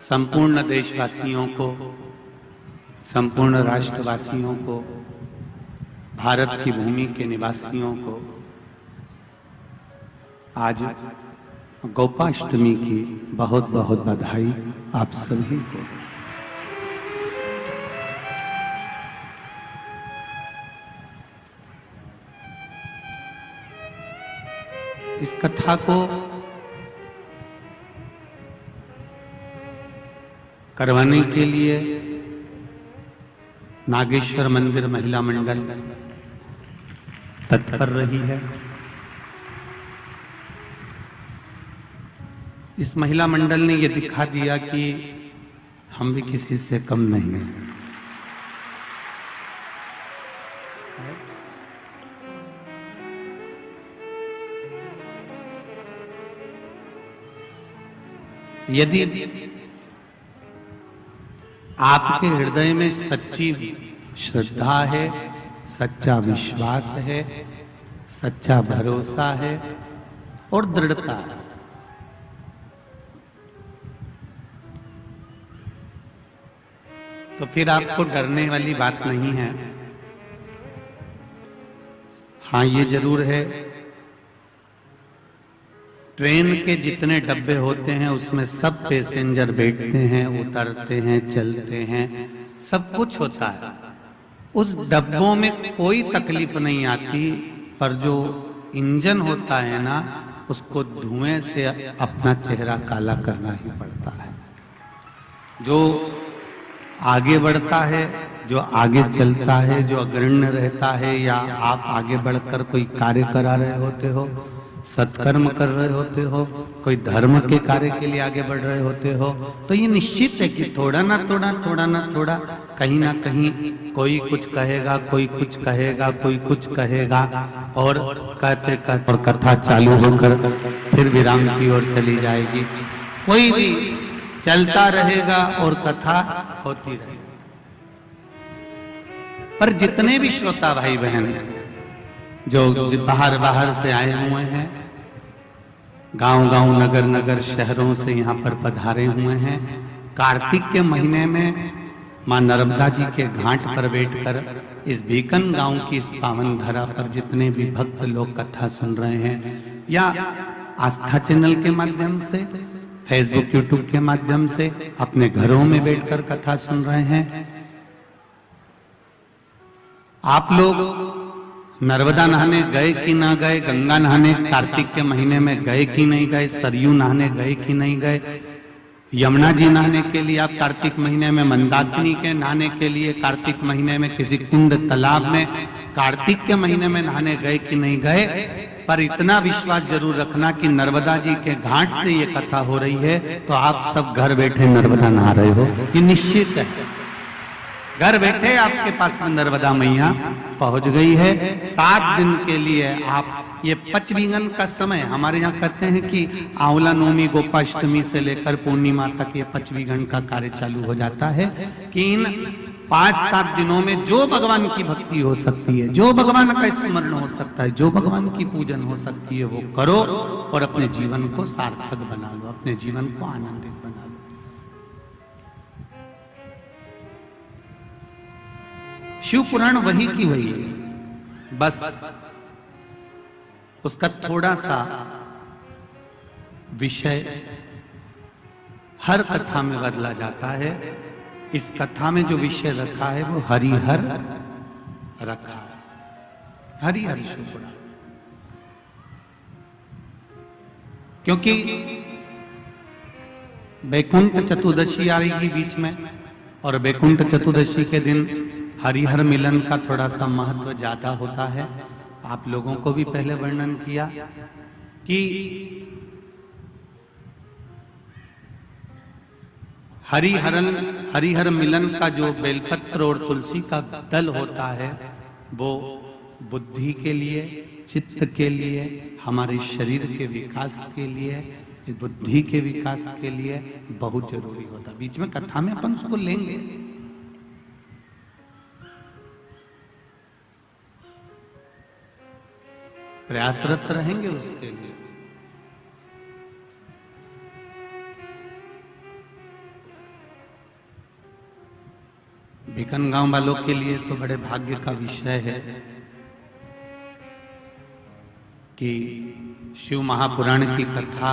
संपूर्ण देशवासियों को, संपूर्ण राष्ट्रवासियों को, भारत की भूमि के निवासियों को आज गोपाष्टमी की बहुत बहुत बधाई आप सभी को। इस कथा को करवाने के लिए नागेश्वर मंदिर महिला मंडल तत्पर रही है। इस महिला मंडल ने यह दिखा दिया कि हम भी किसी से कम नहीं हैं। यदि आपके हृदय में सच्ची श्रद्धा है, सच्चा विश्वास है, सच्चा भरोसा है और दृढ़ता है, तो फिर आपको डरने वाली बात नहीं है। हाँ, ये जरूर है, ट्रेन के जितने डब्बे होते हैं उसमें सब पैसेंजर बैठते हैं, उतरते हैं, चलते हैं, सब कुछ होता है। उस डब्बों में कोई तकलीफ नहीं आती, पर जो इंजन होता है ना, उसको धुएं से अपना चेहरा काला करना ही पड़ता है। जो आगे बढ़ता है, जो आगे चलता है, जो अग्रण्य रहता है, या आप आगे बढ़कर कोई कार्य करा रहे होते हो, सत्कर्म कर रहे होते हो, कोई धर्म के कार्य के लिए आगे बढ़ रहे होते हो, तो ये निश्चित है कि थोड़ा ना थोड़ा कहीं ना कहीं कोई कुछ कहेगा, कोई कुछ कहेगा, कोई कुछ कहेगा, और कहते कहते और कथा चालू होकर फिर विराम की ओर चली जाएगी। कोई भी चलता रहेगा और कथा होती रहेगी। पर जितने भी श्रोता भाई बहन जो बाहर से आए हुए हैं, गांव नगर नगर शहरों से यहाँ पर पधारे हुए हैं, कार्तिक के महीने में मां नर्मदा जी के घाट पर बैठकर इस बीकन गांव की इस पावन धरा पर जितने भी भक्त लोग कथा सुन रहे हैं, या आस्था चैनल के माध्यम से, फेसबुक यूट्यूब के माध्यम से अपने घरों में बैठकर कथा सुन रहे हैं, आप लोग नर्मदा नहाने गए कि ना गए, गंगा नहाने कार्तिक के महीने में गए कि नहीं गए, सरयू नहाने गए कि नहीं गए, यमुना जी नहाने के लिए आप कार्तिक महीने में, मंदाकिनी के नहाने के लिए कार्तिक महीने में, किसी कुंड तालाब में कार्तिक के महीने में नहाने गए कि नहीं गए, पर इतना विश्वास जरूर रखना कि नर्मदा जी के घाट से ये कथा हो रही है, तो आप सब घर बैठे नर्मदा नहा रहे हो, ये निश्चित है। घर बैठे आपके पास में नर्मदा मैया पहुंच गई है। 7 दिन के लिए आप ये पचवीगन का समय, हमारे यहाँ कहते हैं कि आंवला नवमी गोपाष्टमी से लेकर पूर्णिमा तक ये पचवीगन का कार्य चालू हो जाता है, कि इन 5-7 दिनों में जो भगवान की भक्ति हो सकती है, जो भगवान का स्मरण हो सकता है, जो भगवान की पूजन हो सकती है, वो करो और अपने जीवन को सार्थक बना लो, अपने जीवन को आनंदित बना लो। शिव पुराण वही की वही है, बस उसका थोड़ा सा विषय हर कथा में बदला जाता है। इस कथा में जो विषय रखा है वो हरिहर रखा है, हरिहर शिव पुराण। क्योंकि बैकुंठ चतुर्दशी आ रही बीच में, और बैकुंठ चतुर्दशी के दिन हरिहर मिलन का थोड़ा सा महत्व ज्यादा होता है। आप लोगों को भी पहले वर्णन किया कि हरिहर मिलन का जो बेलपत्र और तुलसी का दल होता है, वो बुद्धि के लिए, चित्त के लिए, हमारे शरीर के विकास के लिए, बुद्धि के विकास के लिए बहुत जरूरी होता है। बीच में कथा में अपन उसको लेंगे, प्रयासरत रहेंगे उसके लिए। भिकनगांव वालों के लिए तो बड़े भाग्य का विषय है कि शिव महापुराण की कथा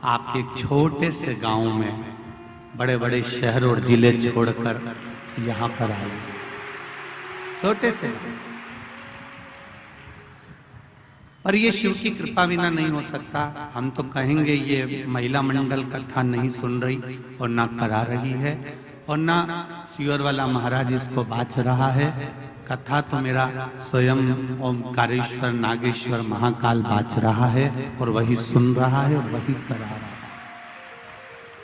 आपके एक छोटे से गांव में बड़े बड़े शहर और जिले छोड़कर यहां पर आई। छोटे से, और ये शिव की कृपा बिना नहीं हो सकता। हम तो कहेंगे ये महिला मंडल कथा नहीं सुन रही और ना करा रही है और ना सियोर वाला महाराज इसको बाच रहा है। कथा तो मेरा स्वयं ओमकारेश्वर नागेश्वर महाकाल बाच रहा है और वही सुन रहा है और वही करा रहा है।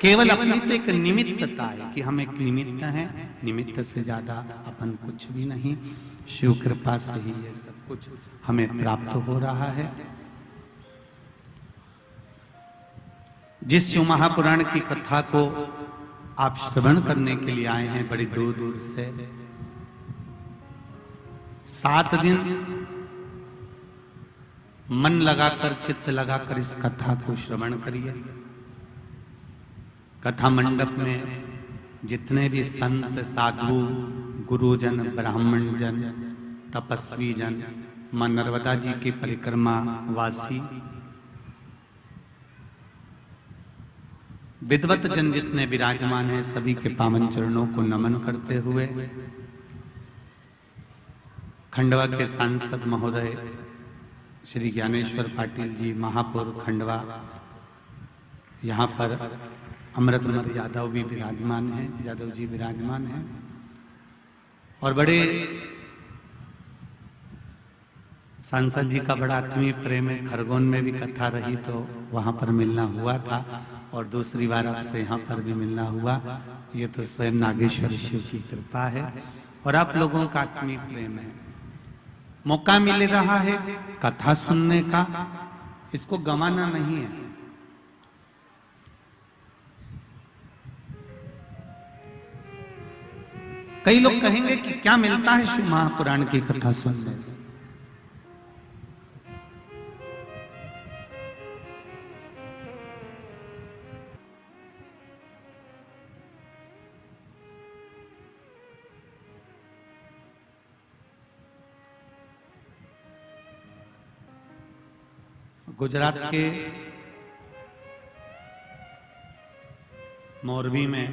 केवल अपनी तो एक निमित्तता है कि हम एक निमित्त हैं, निमित्त से ज्यादा अपन कुछ भी नहीं। शिव कृपा से ही ये सब कुछ हमें प्राप्त हो रहा है। जिस शिव महापुराण की कथा को आप श्रवण करने के लिए आए हैं बड़ी दूर दूर से, 7 दिन मन लगाकर चित्त लगाकर इस कथा को श्रवण करिए। कथा मंडप में जितने भी संत साधु गुरुजन ब्राह्मण जन तपस्वी जन मां नर्मदा जी की परिक्रमा वासी विद्वत जन जितने विराजमान हैं सभी के पावन चरणों को नमन करते हुए खंडवा के सांसद महोदय श्री ज्ञानेश्वर पाटिल जी महापौर खंडवा, यहाँ पर अमृतमर यादव भी विराजमान हैं, यादव जी विराजमान हैं और बड़े सांसद जी का बड़ा आत्मीय प्रेम है। खरगोन में भी कथा रही तो वहां पर मिलना हुआ था और दूसरी बार आपसे यहाँ पर भी मिलना हुआ। ये तो स्वयं नागेश्वर शिव की कृपा है और आप लोगों का आत्मीय प्रेम है। मौका मिल रहा है कथा सुनने का, इसको गंवाना नहीं है। कई लोग कहेंगे कि क्या मिलता है शिव महापुराण की कथा सुनने से। गुजरात के मोरबी में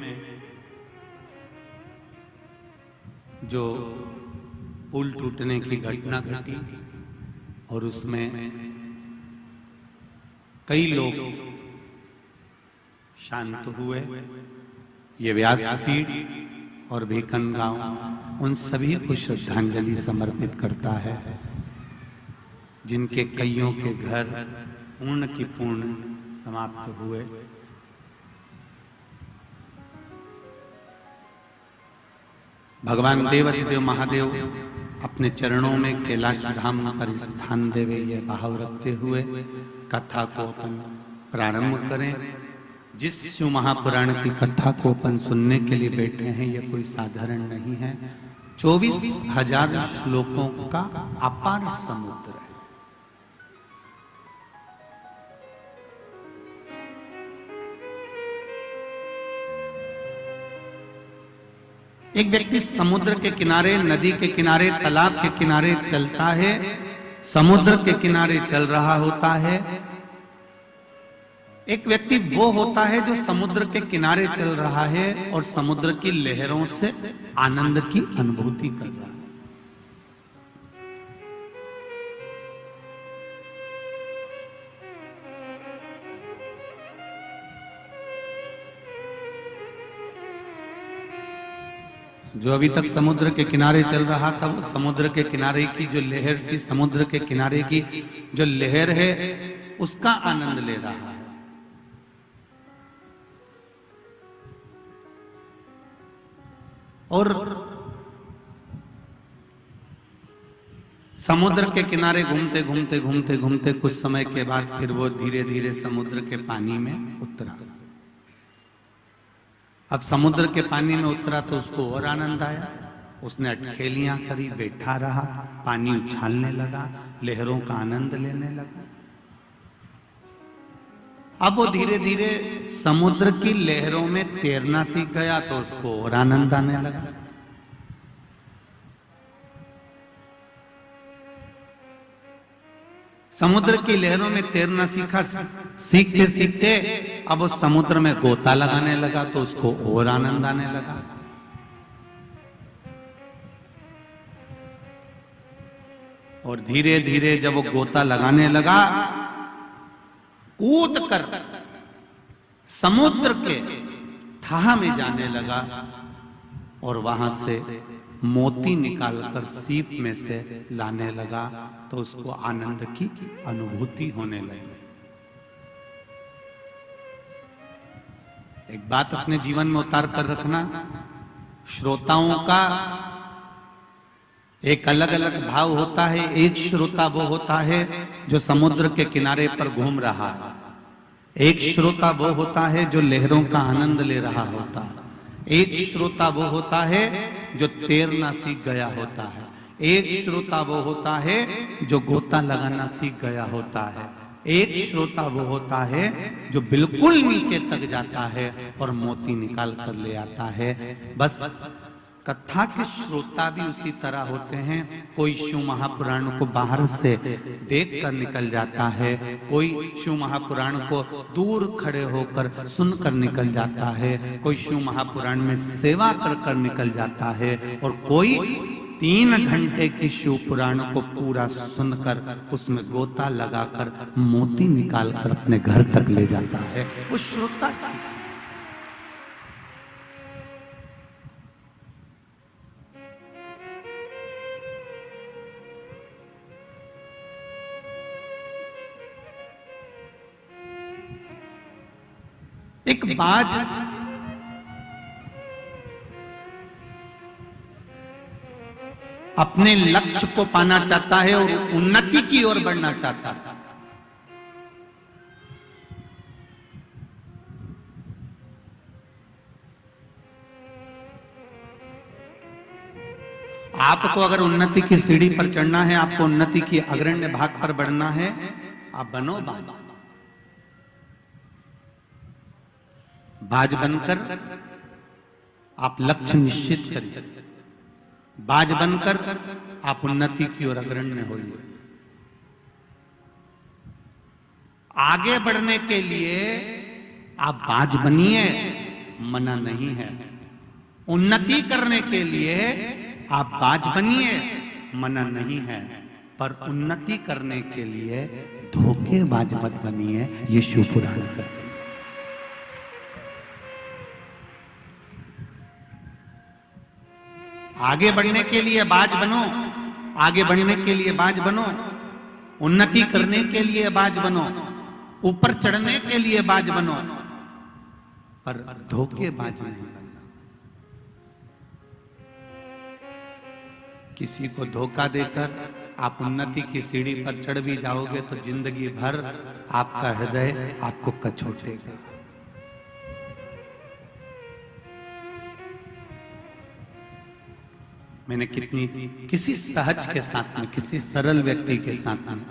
जो पुल टूटने की घटना घटी और उसमें कई लोग शांत हुए, ये व्यासपीठ और भिकनगांव उन सभी को श्रद्धांजलि समर्पित करता है जिनके कईयों के घर पूर्ण की पूर्ण समाप्त हुए। भगवान देवाधिदेव महादेव अपने चरणों में कैलाश धाम पर स्थान देवे ये भाव रखते हुए कथा को अपन प्रारंभ करें। जिस शिव महापुराण की कथा को अपन सुनने के लिए बैठे हैं ये कोई साधारण नहीं है। 24,000 श्लोकों का अपार समुद्र है। एक व्यक्ति समुद्र के किनारे, नदी के किनारे, तालाब के किनारे चलता है, समुद्र के किनारे चल रहा होता है। एक व्यक्ति वो होता है जो समुद्र के किनारे चल रहा है और समुद्र की लहरों से आनंद की अनुभूति कर रहा है। जो अभी तक समुद्र के किनारे चल रहा था वो समुद्र के किनारे की जो लहर थी, समुद्र के किनारे की जो लहर है उसका आनंद ले रहा है। और समुद्र के किनारे घूमते घूमते घूमते घूमते कुछ समय के बाद फिर वो धीरे धीरे समुद्र के पानी में उतरा। अब समुद्र के पानी में उतरा तो उसको और आनंद आया। उसने अटखेलियां करी, बैठा रहा, पानी उछालने लगा, लहरों का आनंद लेने लगा। अब वो धीरे धीरे समुद्र की लहरों में तैरना सीख गया तो उसको और आनंद आने लगा। समुद्र की लहरों में तैरना सीखा, सीखते सीखते अब वो समुद्र में गोता लगाने लगा तो उसको और आनंद आने लगा। और धीरे धीरे जब वो गोता लगाने लगा, कूद कर समुद्र के थाह में जाने लगा और वहां से मोती निकालकर सीप में से लाने लगा, तो उसको आनंद की अनुभूति होने लगी। एक बात अपने जीवन में उतार कर रखना, श्रोताओं का एक अलग अलग भाव होता है। एक श्रोता वो होता है जो समुद्र के किनारे पर घूम रहा है, एक श्रोता वो होता है जो लहरों का आनंद ले रहा होता है, एक श्रोता वो होता है जो तैरना सीख गया होता है, एक श्रोता वो होता है जो गोता लगाना सीख गया होता है, एक श्रोता वो होता है जो बिल्कुल नीचे तक जाता है और मोती निकाल कर ले आता है। बस कथा के श्रोता भी उसी तरह होते हैं। कोई शिव महापुराण को बाहर से देख कर निकल जाता है, कोई शिव महापुराण को दूर खड़े होकर सुनकर निकल जाता है, कोई शिव महापुराण में सेवा कर कर निकल जाता है, और कोई 3 घंटे की शिव पुराण को पूरा सुनकर उसमें गोता लगाकर मोती निकालकर अपने घर तक ले जाता है। वो श्रोता की एक बाज अपने लक्ष्य को पाना चाहता है और उन्नति की ओर बढ़ना चाहता है। आपको अगर उन्नति की सीढ़ी पर चढ़ना है, आपको उन्नति की अग्रण्य भाग पर बढ़ना है, आप बनो बाज। बाज बनकर आप लक्ष्य निश्चित करिए, बाज बनकर आप उन्नति की ओर अग्रण्य होइए। आगे बढ़ने के लिए आप बाज बनिए, मना नहीं है। उन्नति करने के लिए आप बाज बनिए, मना नहीं है। पर उन्नति करने के लिए धोखेबाज मत बनिए, ये शिव पुराण कहते हैं। आगे बढ़ने के लिए बाज बनो, आगे बढ़ने के लिए बाज बनो, उन्नति करने के लिए बाज बनो, ऊपर चढ़ने के लिए बाज बनो, पर धोखेबाज नहीं बनना। किसी को धोखा देकर आप उन्नति की सीढ़ी पर चढ़ भी जाओगे तो जिंदगी भर आपका हृदय आपको कचोटेगा। मैंने किसी सहज के साथ में, किसी सरल व्यक्ति के साथ में,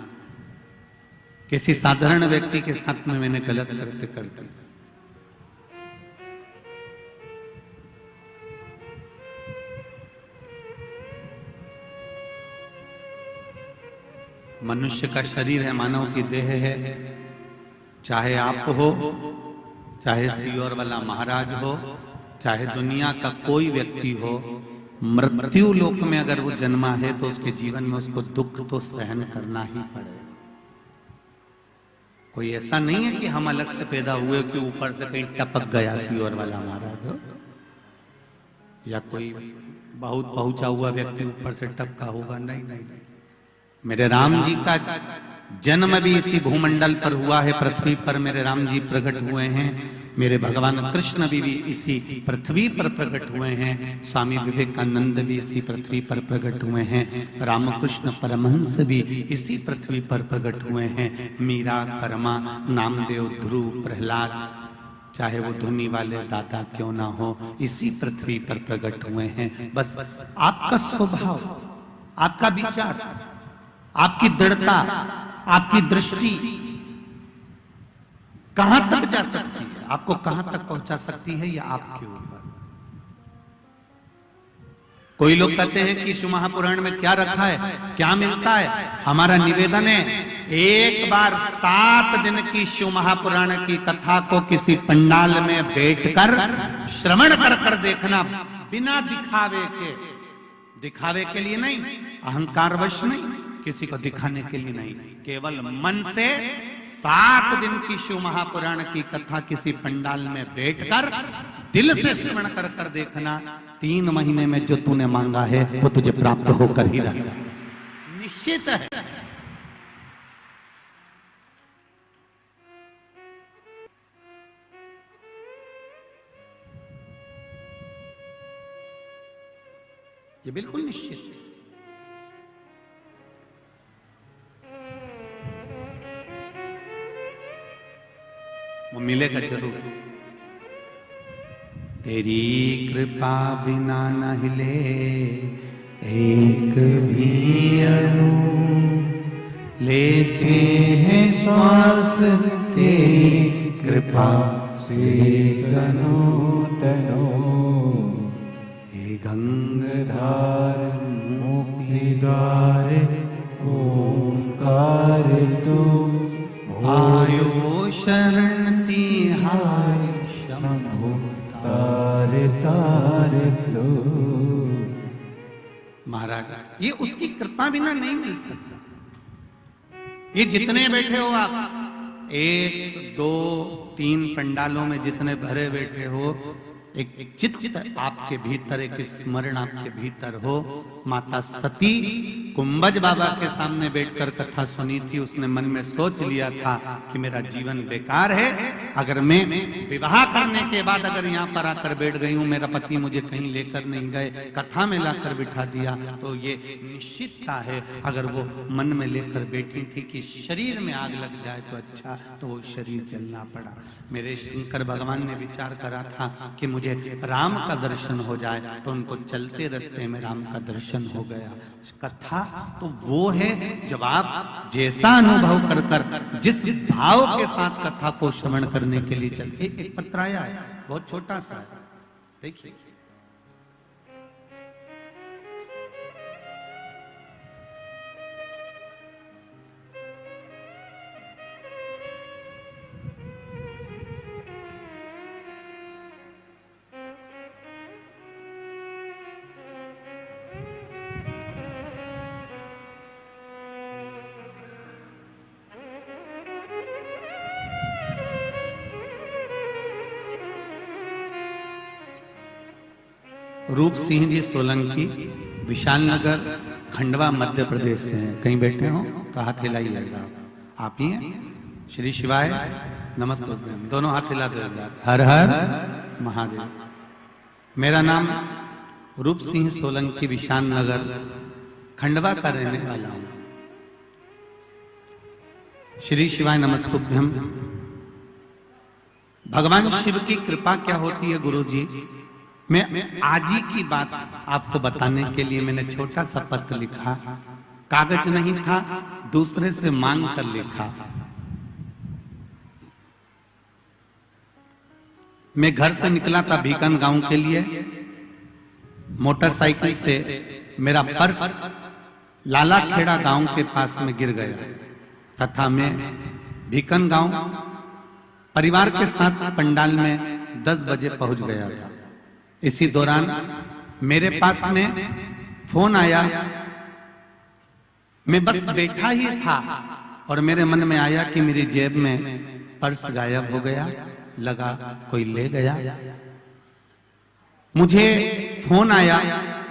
किसी साधारण व्यक्ति के साथ में मैंने गलत करते करते मनुष्य का शरीर है, मानव की देह है, चाहे आप हो, चाहे सियोर वाला महाराज हो, चाहे दुनिया का कोई व्यक्ति हो, मृत्यु लोक में अगर वो जन्मा है तो उसके जीवन में उसको दुख तो सहन करना ही पड़ेगा। कोई ऐसा नहीं है कि हम अलग से पैदा हुए कि ऊपर से कहीं टपक गया सियोर वाला महाराज हो, या कोई बहुत पहुंचा हुआ व्यक्ति ऊपर से टपका होगा, नहीं नहीं नहीं। मेरे राम जी का जन्म भी इसी भूमंडल पर हुआ है, पृथ्वी पर मेरे राम जी प्रकट हुए हैं। मेरे भगवान कृष्ण भी इसी पृथ्वी पर प्रकट हुए हैं। स्वामी विवेकानंद भी इसी पृथ्वी पर प्रकट हुए हैं। रामकृष्ण परमहंस भी इसी पृथ्वी पर प्रकट हुए हैं। मीरा, कर्मा, नामदेव, ध्रुव, प्रहलाद, चाहे वो धुनी वाले दादा क्यों ना हो, इसी पृथ्वी पर प्रकट हुए हैं। बस आपका स्वभाव, आपका विचार, आपकी दृढ़ता, आपकी दृष्टि कहां तक जा सकती है, आपको कहां तक पहुंचा सकती है, यह आपके ऊपर। कोई लोग कहते हैं कि शिव महापुराण में क्या रखा है, क्या मिलता है। हमारा निवेदन है, एक बार 7 दिन की शिव महापुराण की कथा को किसी पंडाल में बैठकर श्रवण कर देखना, बिना दिखावे के लिए नहीं, अहंकारवश नहीं, किसी को दिखाने के लिए नहीं, केवल मन से 7 दिन की शिव महापुराण की कथा किसी पंडाल में बैठकर दिल से श्रवण कर देखना, 3 महीने में जो तूने मांगा है वो तुझे प्राप्त होकर ही रहेगा, निश्चित है। ये बिल्कुल निश्चित है। वो मिलेगा जरूर। तेरी कृपा बिना न हिले एक भी अणु, लेते हैं श्वास तेरी कृपा से गनो तनो, हे गंगाधार मुक्तिद्वार ओंकार तू, आयो शरण तिहारी शंभो तार तार लो। महाराज ये उसकी कृपा बिना नहीं मिल सकता। ये जितने बैठे हो आप, 1 2 3 पंडालों में जितने भरे बैठे हो, एक चित्त आपके भीतर, एक स्मरण आपके भीतर हो। माता सती कुंभज बाबा के सामने बैठकर कथा सुनी थी, उसने मन में सोच लिया था कि मेरा जीवन बेकार है, अगर मैं विवाह करने के बाद अगर यहाँ पर आकर बैठ गई हूँ, मेरा पति मुझे कहीं लेकर नहीं गए, कथा में लाकर बिठा दिया, तो ये निश्चितता है। अगर वो मन में लेकर बैठी थी कि शरीर में आग लग जाए तो अच्छा, तो वो शरीर जलना पड़ा। मेरे शंकर भगवान ने विचार करा था कि मुझे राम का दर्शन हो जाए, तो उनको चलते रास्ते में राम का दर्शन हो गया। कथा तो वो है जब आप जैसा अनुभव कर कर, जिस भाव के साथ कथा को श्रवण करने के लिए चलते। एक पत्र आया है, बहुत छोटा सा है, देखिए। रूप सिंह जी सोलंकी, विशाल नगर, खंडवा, मध्य प्रदेश से हैं। कहीं बैठे हो तो हाथ हिलाइएगा। आप ही हैं? श्री शिवाय नमस्ते। दोनों हाथ हिला दो। हर हर महादेव। मेरा नाम रूप सिंह सोलंकी, विशाल नगर, खंडवा का रहने वाला हूं। श्री शिवाय नमस्तुभ्यम। भगवान शिव की कृपा क्या होती है गुरु जी, मैं आज ही की बात आपको बताने के लिए मैंने छोटा सा पत्र लिखा। कागज नहीं था, दूसरे से मांग कर लिखा। मैं घर से निकला था बीकान गांव के लिए। मोटरसाइकिल से मेरा पर्स लालाखेड़ा गांव के पास में गिर गया तथा मैं बीकान गांव परिवार के साथ पंडाल में 10 बजे पहुंच गया था। इसी दौरान मेरे पास में फोन आया। मैं बस बैठा ही था और मेरे मन में आया कि मेरी जेब में पर्स गायब हो गया, लगा कोई ले गया। मुझे फोन आया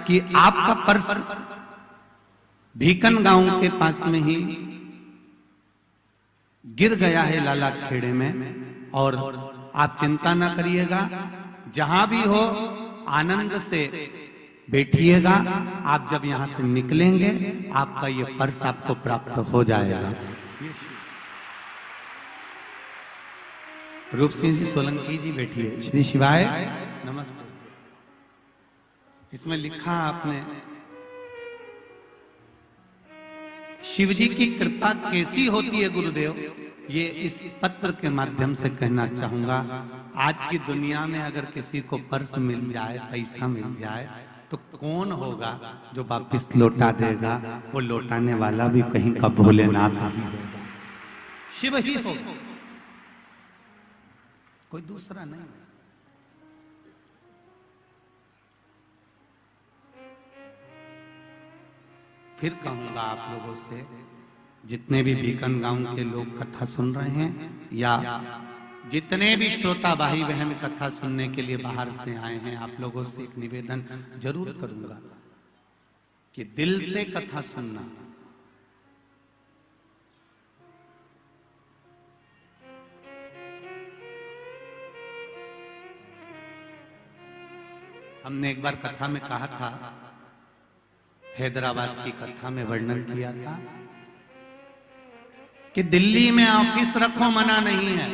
कि आपका पर्स भीकन गांव के पास में ही गिर गया है लालाखेड़े में, और आप चिंता ना करिएगा, जहां भी हो आनंद से बैठिएगा। आप जब यहां से निकलेंगे आपका ये पर्स आपको प्राप्त हो जाएगा। रूप सिंह जी सोलंकी जी बैठिए। श्री शिवाय नमस्ते। इसमें लिखा आपने, शिव जी की कृपा कैसी होती है गुरुदेव, ये इस पत्र के माध्यम से कहना चाहूंगा। आज की दुनिया में अगर किसी को पर्स मिल जाए, पैसा मिल जाए, तो कौन होगा जो वापिस लौटा देगा? वो लौटाने वाला भी कहीं का भोलेनाथ ही देगा। शिव ही होगा, कोई दूसरा नहीं है। फिर कहूंगा आप लोगों से, जितने भी बीकन गांव के लोग कथा सुन रहे हैं या जितने भी श्रोता भाई बहन कथा सुनने के लिए बाहर से आए हैं, आप लोगों से एक निवेदन जरूर करूंगा कि दिल से कथा सुनना। हमने एक बार कथा में कहा था, हैदराबाद की कथा में वर्णन किया था कि दिल्ली में ऑफिस रखो मना नहीं है।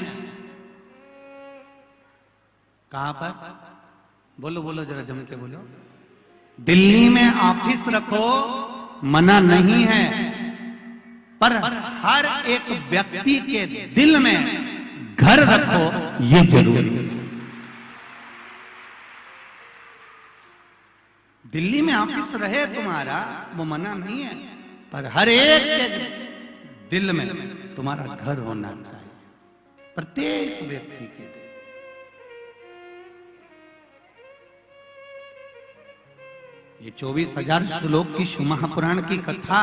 कहां पर? बोलो बोलो जरा जम के बोलो। दिल्ली में ऑफिस रखो मना नहीं है, पर हर एक व्यक्ति के दिल में घर रखो ये जरूरी है। दिल्ली में ऑफिस रहे तुम्हारा वो मना नहीं है, पर हर एक के दिल में तुम्हारा घर होना चाहिए, प्रत्येक व्यक्ति के दिल। ये 24,000 श्लोक की शिव महापुराण की कथा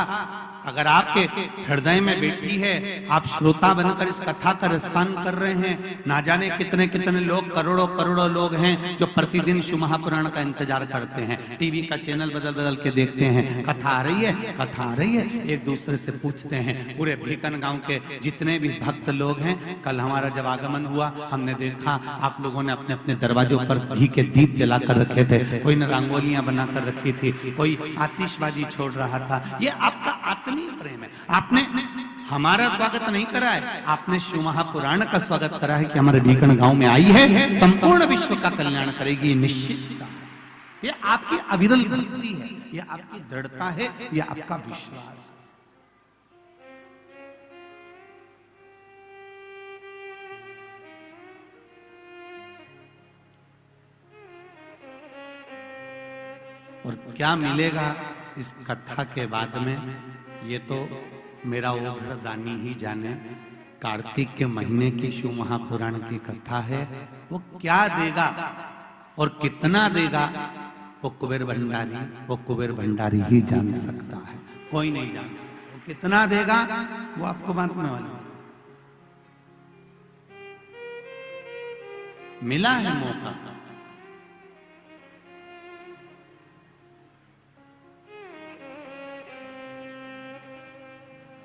अगर आपके हृदय में बैठी है, आप श्रोता बनकर इस कथा का रसपान कर रहे हैं, ना जाने कितने कितने लोग, करोड़ों करोड़ों लोग हैं जो प्रतिदिन शिव महापुराण का इंतजार करते हैं, टीवी का चैनल बदल बदल के देखते हैं, कथा आ रही है, कथा आ रही है, एक दूसरे से पूछते हैं। पूरे भीकन गांव के जितने भी भक्त लोग हैं, कल हमारा जब आगमन हुआ हमने देखा आप लोगों ने अपने अपने दरवाजों पर घी के दीप जलाकर रखे थे, कोई ने रंगोलियां बनाकर रखी थी, कोई आतिशबाजी छोड़ रहा था। ये आपका आत्मीय प्रेम है। आपने हमारा स्वागत नहीं करा है, आपने शिव महापुराण का स्वागत करा है कि हमारे भीकन गांव में आई है, संपूर्ण विश्व का कल्याण करेगी, निश्चित। ये आपकी अविरल भक्ति है, ये आपकी दृढ़ता है, ये आपका विश्वास है। और क्या मिलेगा इस कथा के बाद में, ये तो मेरा ओघर दानी ही जाने। कार्तिक के महीने की शिव महापुराण की कथा है, वो क्या देगा और कितना देगा वो कुबेर भंडारी ही जान सकता है, कोई नहीं जान सकता। वो कितना देगा वो आपको बांटने वाला। मिला है मौका,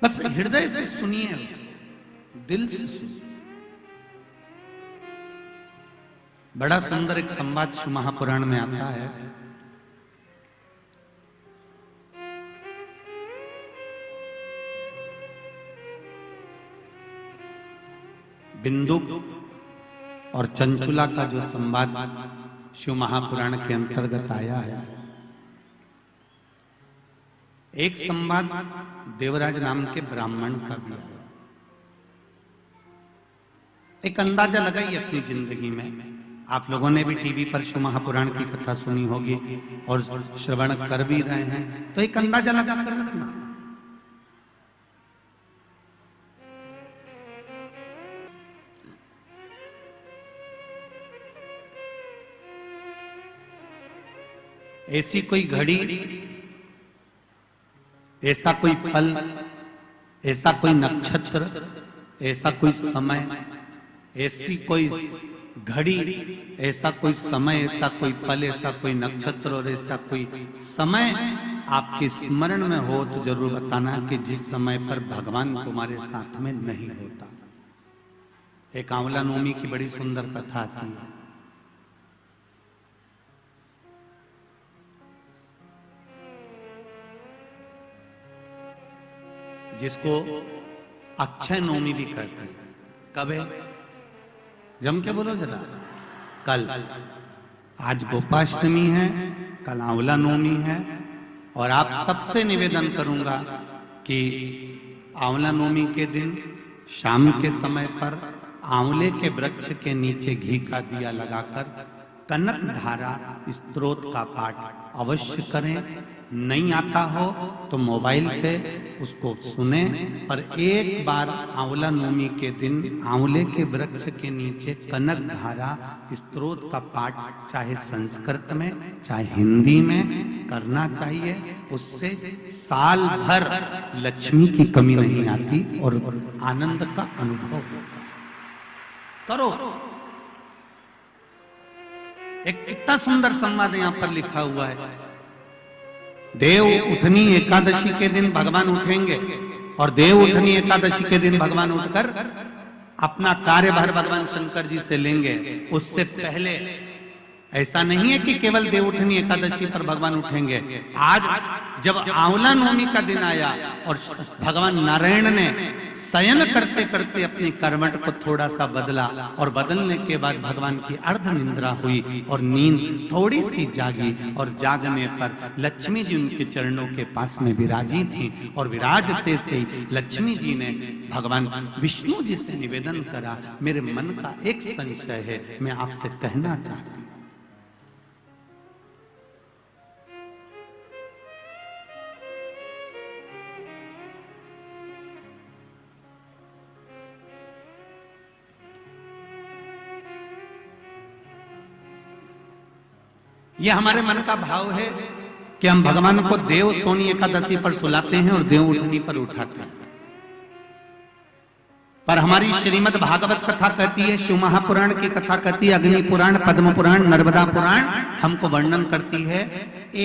बस हृदय से सुनिए, दिल से सुनिए। बड़ा सुंदर एक संवाद शिव महापुराण में आता है। बिंदु और चंचुला का जो संवाद शिव महापुराण के अंतर्गत आया है, एक संवाद देवराज नाम के ब्राह्मण का भी आया। एक अंदाजा लगाइए अपनी जिंदगी में, आप लोगों ने भी टीवी पर शिव महापुराण की कथा सुनी होगी और श्रवण कर भी रहे हैं, तो एक अंदाजा लगा कर रखना। ऐसी कोई घड़ी, ऐसा कोई पल, ऐसा कोई नक्षत्र, ऐसा कोई समय, ऐसी कोई घड़ी, ऐसा कोई समय, ऐसा कोई पल, ऐसा कोई नक्षत्र और ऐसा कोई समय आपके स्मरण में हो तो जरूर बताना कि जिस समय पर भगवान तुम्हारे साथ में नहीं होता। एक आंवला नवमी की बड़ी सुंदर कथा आती है। जिसको अक्षय नवमी भी कहते हैं। कब है? जम के बोलो जरा। कल। आज गोपाष्टमी है, कल आंवला नवमी है। और आप सबसे निवेदन करूंगा कि आंवला नवमी के दिन शाम के समय पर आंवले के वृक्ष के नीचे घी का दिया लगाकर कनक धारा स्तोत्र का पाठ अवश्य करें। नहीं आता हो तो मोबाइल पे उसको सुने। और एक बार आंवला नवमी के दिन आंवले के वृक्ष के नीचे कनक धारा स्तोत्र का पाठ चाहे संस्कृत में चाहे हिंदी में करना चाहिए। उससे साल भर लक्ष्मी की कमी नहीं आती और आनंद का अनुभव करो। एक कितना सुंदर संवाद यहां पर लिखा हुआ है। देव उठनी एकादशी के दिन भगवान उठेंगे और देव उठनी एकादशी के दिन भगवान उठकर अपना कार्यभार भगवान शंकर जी से लेंगे। उससे पहले ऐसा नहीं है कि केवल देव उठनी एकादशी पर भगवान उठेंगे। आज जब आंवला नवमी का दिन आया और भगवान नारायण ने शयन करते करते अपनी करवट को थोड़ा सा बदला और बदलने के बाद भगवान की अर्ध निंद्रा हुई और नींद थोड़ी सी जागी और जागने पर लक्ष्मी जी उनके चरणों के पास में विराजी थी और विराजते से ही लक्ष्मी जी ने भगवान विष्णु जी से निवेदन करा, मेरे मन का एक संशय है, मैं आपसे कहना चाहती हूं। ये हमारे मन का भाव है कि हम भगवान को देव सोनी एकादशी पर सुलाते हैं और देव उठनी पर उठाते हैं। पर हमारी श्रीमद् भागवत कथा कहती है, शिव महापुराण की कथा कहती है, अग्नि पुराण, पद्म पुराण, नर्मदा पुराण हमको वर्णन करती है।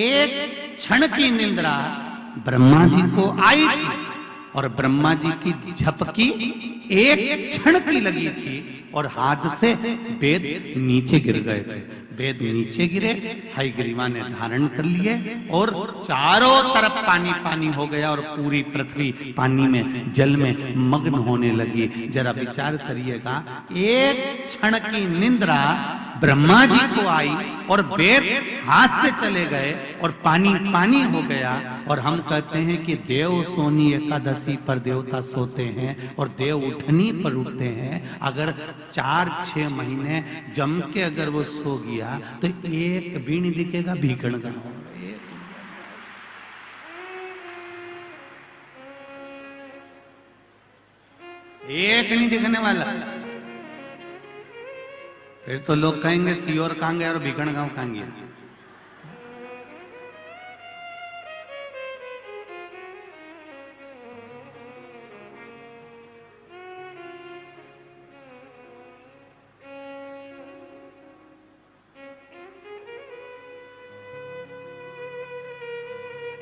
एक क्षण की निंद्रा ब्रह्मा जी को आई थी और ब्रह्मा जी की झपकी एक क्षण की लगी थी और हाथ से वेद नीचे गिर गए थे। वेद नीचे गिरे, हयग्रीवा ने धारण कर लिए और चारों तरफ पानी पानी हो गया और पूरी पृथ्वी पानी में जल में मग्न होने लगी। जरा विचार करिएगा, एक क्षण की निंद्रा ब्रह्मा जी को आई और वेद हाथ से चले गए और पानी पानी हो गया। और हम कहते हैं कि देव सोनी एकादशी पर देवता सोते हैं और देव उठनी पर उठते हैं। अगर 4-6 महीने जम के अगर वो सो गया तो एक भी नहीं दिखेगा भीखण का। एक नहीं दिखने वाला। फिर तो लोग कहेंगे सियोर कहां गया और भीखण गांव कहां गया।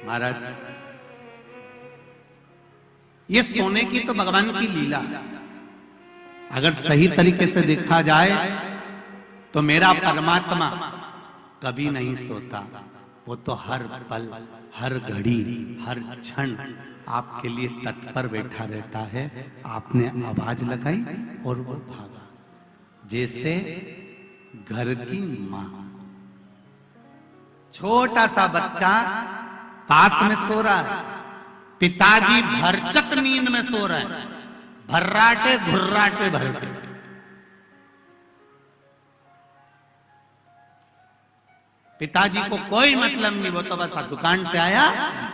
महाराज, ये सोने की तो भगवान की लीला है। अगर सही तरीके से देखा जाए तो मेरा परमात्मा कभी नहीं सोता। वो तो हर पल, हर घड़ी, हर क्षण आपके लिए तत्पर बैठा रहता है। आपने आवाज लगाई और वो भागा। जैसे घर की मां, छोटा सा बच्चा पास में सो रहा है, पिताजी भरचक नींद में सो रहे हैं, भर्राटे घुर्राटे भर के। पिताजी को कोई मतलब नहीं, वो तो बस दुकान से आया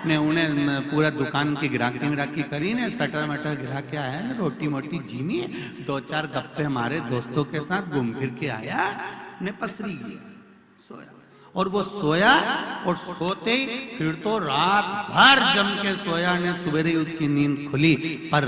ने उन्हें पूरा दुकान की गिराकी करी ने, सटर मटर गिरा के आया ने, रोटी मोटी जीमी, 2-4 गप्पे हमारे दोस्तों के साथ घूम फिर के आया ने, पसरी गया, सोया। और वो सोया और सोते ही फिर तो रात भर जम के सोया ने, सवेरे उसकी नींद खुली। पर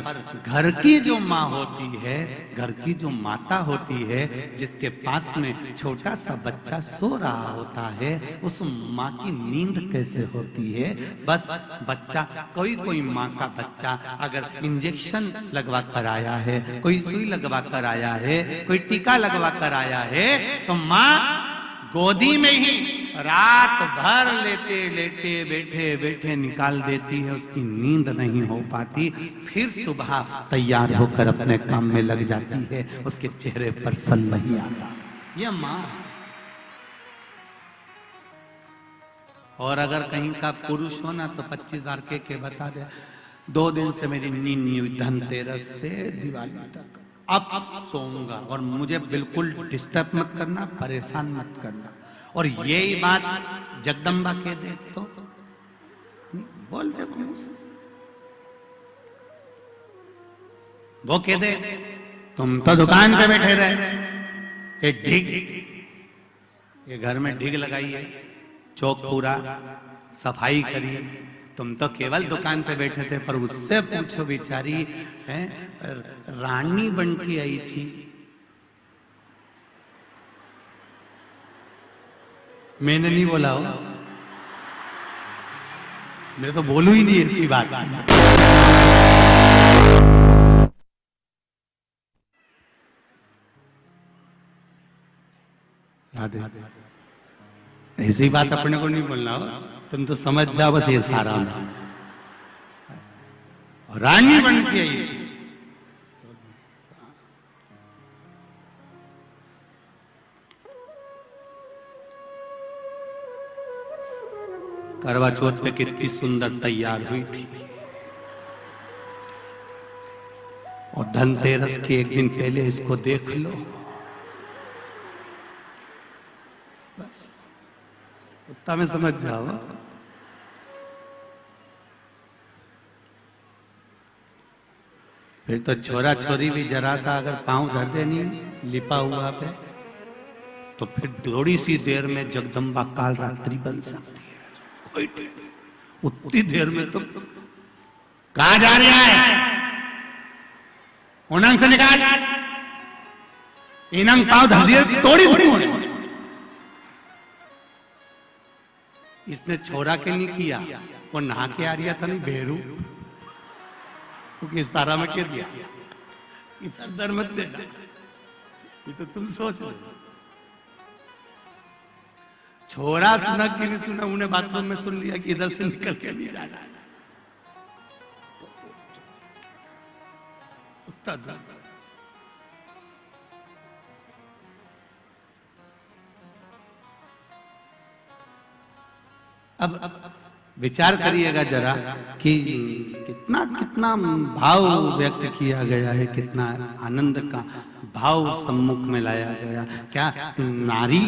घर की जो माँ होती है, घर की जो माता होती है, जिसके पास में छोटा सा बच्चा सो रहा होता है, उस माँ की नींद कैसे होती है। बस बच्चा, कोई माँ का बच्चा अगर इंजेक्शन लगवा कर आया है, कोई सुई लगवा कर आया है, कोई टीका लगवा कर आया है, तो माँ गोदी में ही रात भर लेटे लेटे बैठे बैठे निकाल देती है, उसकी नींद नहीं हो पाती। फिर सुबह तैयार होकर अपने काम में लग जाती है, उसके चेहरे पर सल नहीं आता। यह माँ। और अगर कहीं का पुरुष हो ना तो 25 बार के बता दे, 2 दिन से मेरी नींद नहीं हुई, धनतेरस से दिवाली तक। अब सोऊंगा और मुझे बिल्कुल डिस्टर्ब मत करना, परेशान मत करना। और यही बात जगदम्बा कह दे तो बोल दे, वो कह दे तुम तो दुकान पे बैठे रहे, एक ढिग, ये घर में ढिग लगाई है, चौक पूरा सफाई करी, तुम तो केवल दुकान पे बैठे थे। पर उससे पूछो, बेचारी है रानी बन के आई थी, मैंने नहीं बोला हो, मैं तो बोलू ही नहीं ऐसी बात। ऐसी बात अपने को नहीं बोलना हो, तुम तो समझ जाओ बस ये सारा। रानी बन के आई थी, करवा चौथ पे कितनी सुंदर तैयार हुई थी, और धनतेरस के एक दिन पहले इसको देख लो, बस उतना में समझ जाओ। फिर तो छोरा छोरी भी जरा सा अगर पांव धर देनी लिपा हुआ पे, तो फिर थोड़ी सी देर में जगदम्बा काल रात्रि बन सकती है। उतनी देर में तो कहा जा रहा है, उनंग से निकाल, इनंग पांव धर दिए तोड़ी थोड़ी। इसने छोरा के नहीं किया, वो नहा के आ रहा था, नहीं बेरू, क्योंकि सारा में कह दिया इधर दर मत देना, ये तो तुम सोच लो। छोरा सुना कि नहीं सुना, उन्हें बाथरूम में सुन लिया कि इधर से निकल के नहीं जाना, उतना दूर से। अब विचार करिएगा जरा कि कितना कितना भाव व्यक्त किया गया है, कितना आनंद का भाव सम्मुख में लाया गया। क्या नारी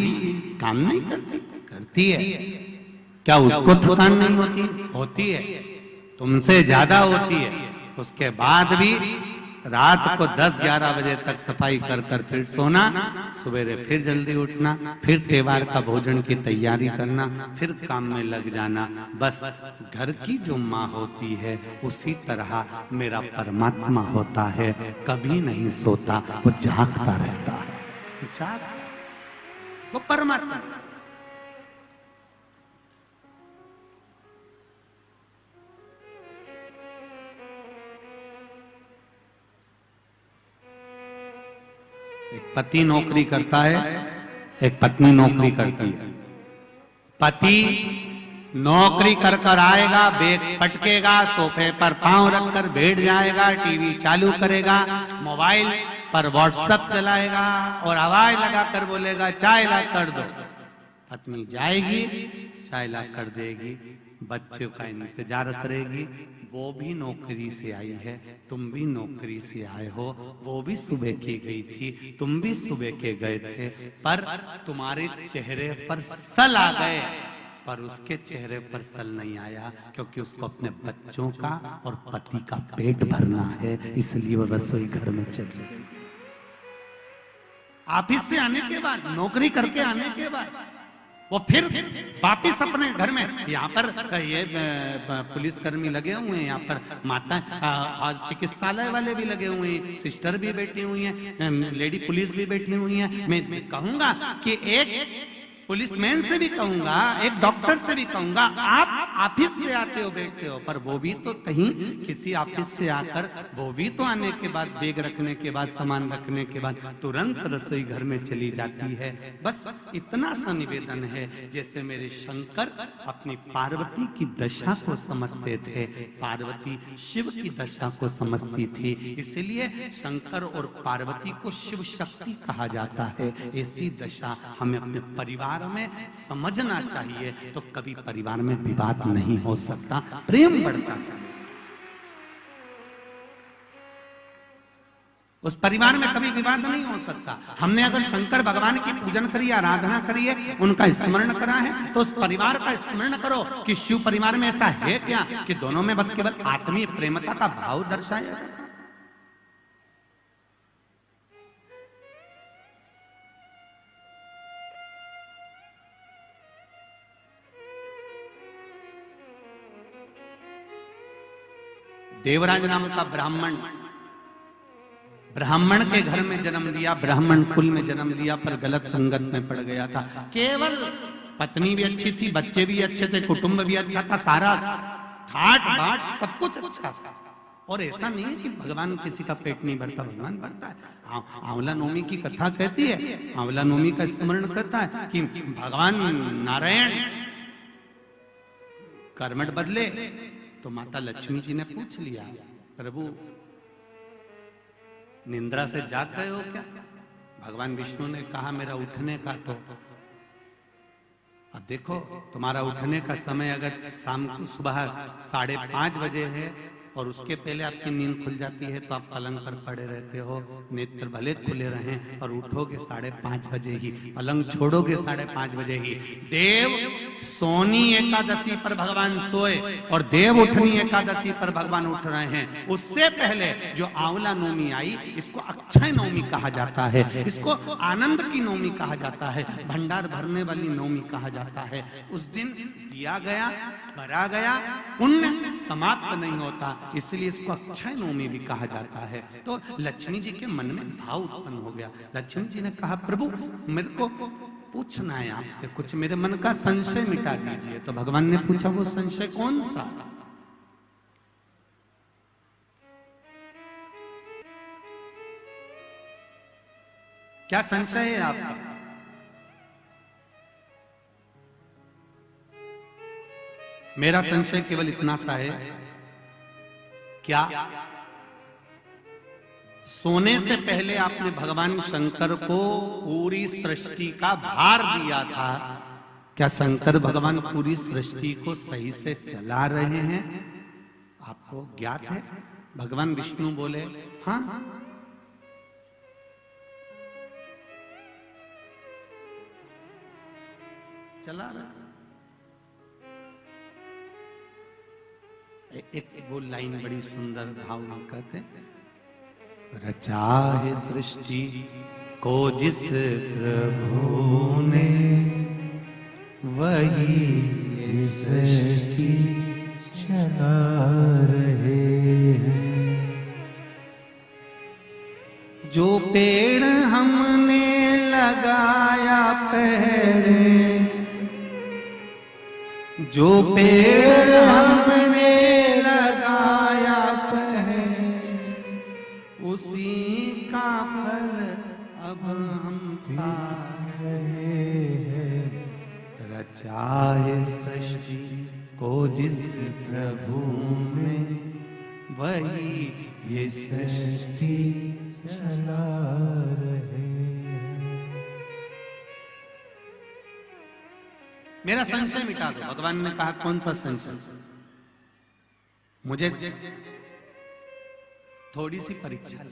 काम नहीं करती? करती है। क्या उसको थकान नहीं होती? होती है, तुमसे ज्यादा होती है। उसके बाद भी रात को 10-11 बजे तक सफाई कर कर फिर सोना, सवेरे फिर जल्दी उठना, फिर त्योहार का भोजन की तैयारी करना, फिर काम में लग जाना। बस घर की जो माँ होती है उसी तरह मेरा परमात्मा होता है, कभी नहीं सोता, वो जागता रहता है। वो परमात्मा। एक पति नौकरी करता है, एक पत्नी नौकरी करती है। पति नौकरी कर कर आएगा, बैग पटकेगा, सोफे पर पांव रखकर बैठ जाएगा, टीवी चालू करेगा, मोबाइल पर व्हाट्सएप चलाएगा और आवाज लगाकर बोलेगा चाय ला कर दो। पत्नी जाएगी, चाय ला कर देगी, बच्चों का इंतजार करेगी। वो भी नौकरी से आई है, तुम भी नौकरी से आए हो। वो भी सुबह की गई थी, तुम भी सुबह के गए थे, पर तुम्हारे चेहरे पर सल आ गए, पर उसके चेहरे पर सल नहीं आया, क्योंकि उसको अपने बच्चों का और पति का पेट भरना है, इसलिए वो रसोई घर में चली गई। ऑफिस से आने के बाद, नौकरी करके आने के बाद वो फिर वापिस अपने घर में, यहाँ पर ये पुलिस कर्मी लगे हुए हैं, यहाँ पर माता चिकित्सालय वाले भी लगे हुए हैं, सिस्टर भी बैठी हुई हैं, लेडी पुलिस भी बैठी हुई हैं। मैं कहूंगा कि एक पुलिसमैन से भी कहूंगा, एक डॉक्टर से भी कहूंगा, आप ऑफिस से आते हो बैठते हो, पर वो भी तो कहीं किसी ऑफिस से आकर, वो भी तो आने के बाद, बैग रखने के बाद, सामान रखने के बाद तुरंत रसोई घर में चली जाती है। बस इतना सा निवेदन है, जैसे मेरे शंकर अपनी पार्वती की दशा को समझते थे, पार्वती शिव की दशा को समझती थी, इसलिए शंकर और पार्वती को शिव शक्ति कहा जाता है। ऐसी दशा हमें अपने परिवार में समझना चाहिए, तो कभी परिवार में विवाद नहीं हो सकता, प्रेम बढ़ता चाहिए। उस परिवार में कभी विवाद नहीं हो सकता। हमने अगर शंकर भगवान की पूजन करी, आराधना करी है, उनका स्मरण करा है, तो उस परिवार का स्मरण करो कि शिव परिवार में ऐसा है क्या कि दोनों में बस केवल आत्मीय प्रेमता का भाव दर्शाया जाता है। देवराज नाम का ब्राह्मण के घर में जन्म लिया, ब्राह्मण कुल में जन्म लिया, पर गलत संगत में पड़ गया था। केवल पत्नी भी अच्छी थी, बच्चे भी अच्छे थे, कुटुंब भी अच्छा था, सारा ठाट बाट सब कुछ अच्छा था। और ऐसा नहीं है कि भगवान किसी का पेट नहीं भरता, भगवान भरता है। आंवला नवमी की कथा कहती है, आंवला नवमी का स्मरण करता है कि भगवान नारायण कर्मठ बदले तो माता लक्ष्मी जी ने पूछ लिया, प्रभु निंद्रा से जाग गए हो क्या? भगवान विष्णु ने कहा मेरा उठने का तो अब देखो तुम्हारा उठने का समय अगर शाम को सुबह 5:30 बजे है और उसके पहले आपकी नींद खुल जाती है तो आप पलंग पर पड़े रहते हो, नेत्र भले खुले रहें और उठोगे 5:30 बजे ही, पलंग छोड़ोगे 5:30 बजे ही। देव सोनी एकादशी पर भगवान सोए और देव उठनी एकादशी पर भगवान उठ रहे हैं। उससे पहले जो आंवला नवमी आई, इसको अक्षय नवमी कहा जाता है, इसको आनंद की नवमी कहा जाता है, भंडार भरने वाली नवमी कहा जाता है। उस दिन दिया गया, भरा गया, पुण्य समाप्त नहीं होता, इसलिए इसको अक्षय नवमी भी कहा जाता है। तो लक्ष्मी जी के मन में भाव उत्पन्न हो गया। लक्ष्मी जी ने कहा प्रभु मेरे को पूछना है आपसे कुछ, मेरे मन का संशय मिटा दीजिए। तो भगवान ने पूछा वो संशय कौन सा? क्या संशय है आपका? मेरा संशय केवल इतना सा है, क्या सोने से पहले आपने भगवान शंकर को पूरी सृष्टि का भार दिया था? क्या शंकर भगवान पूरी सृष्टि को सही से चला रहे हैं? आपको ज्ञात है? भगवान विष्णु बोले हाँ, चला रहा। एक वो लाइन बड़ी सुंदर भाव में कहते, रचा है सृष्टि को जिस प्रभु ने, वही सृष्टि चला रहे हैं। जो पेड़ हमने लगाया पहले, जो पेड़ हमने लगाया पहले, उसी का फल अब हम पा रहे हैं। रचा है सृष्टि को जिस प्रभु ने, वही ये सृष्टि चला रहे हैं। मेरा संशय मिटा दो। भगवान ने कहा कौन सा संशय? मुझे थोड़ी सी परीक्षा।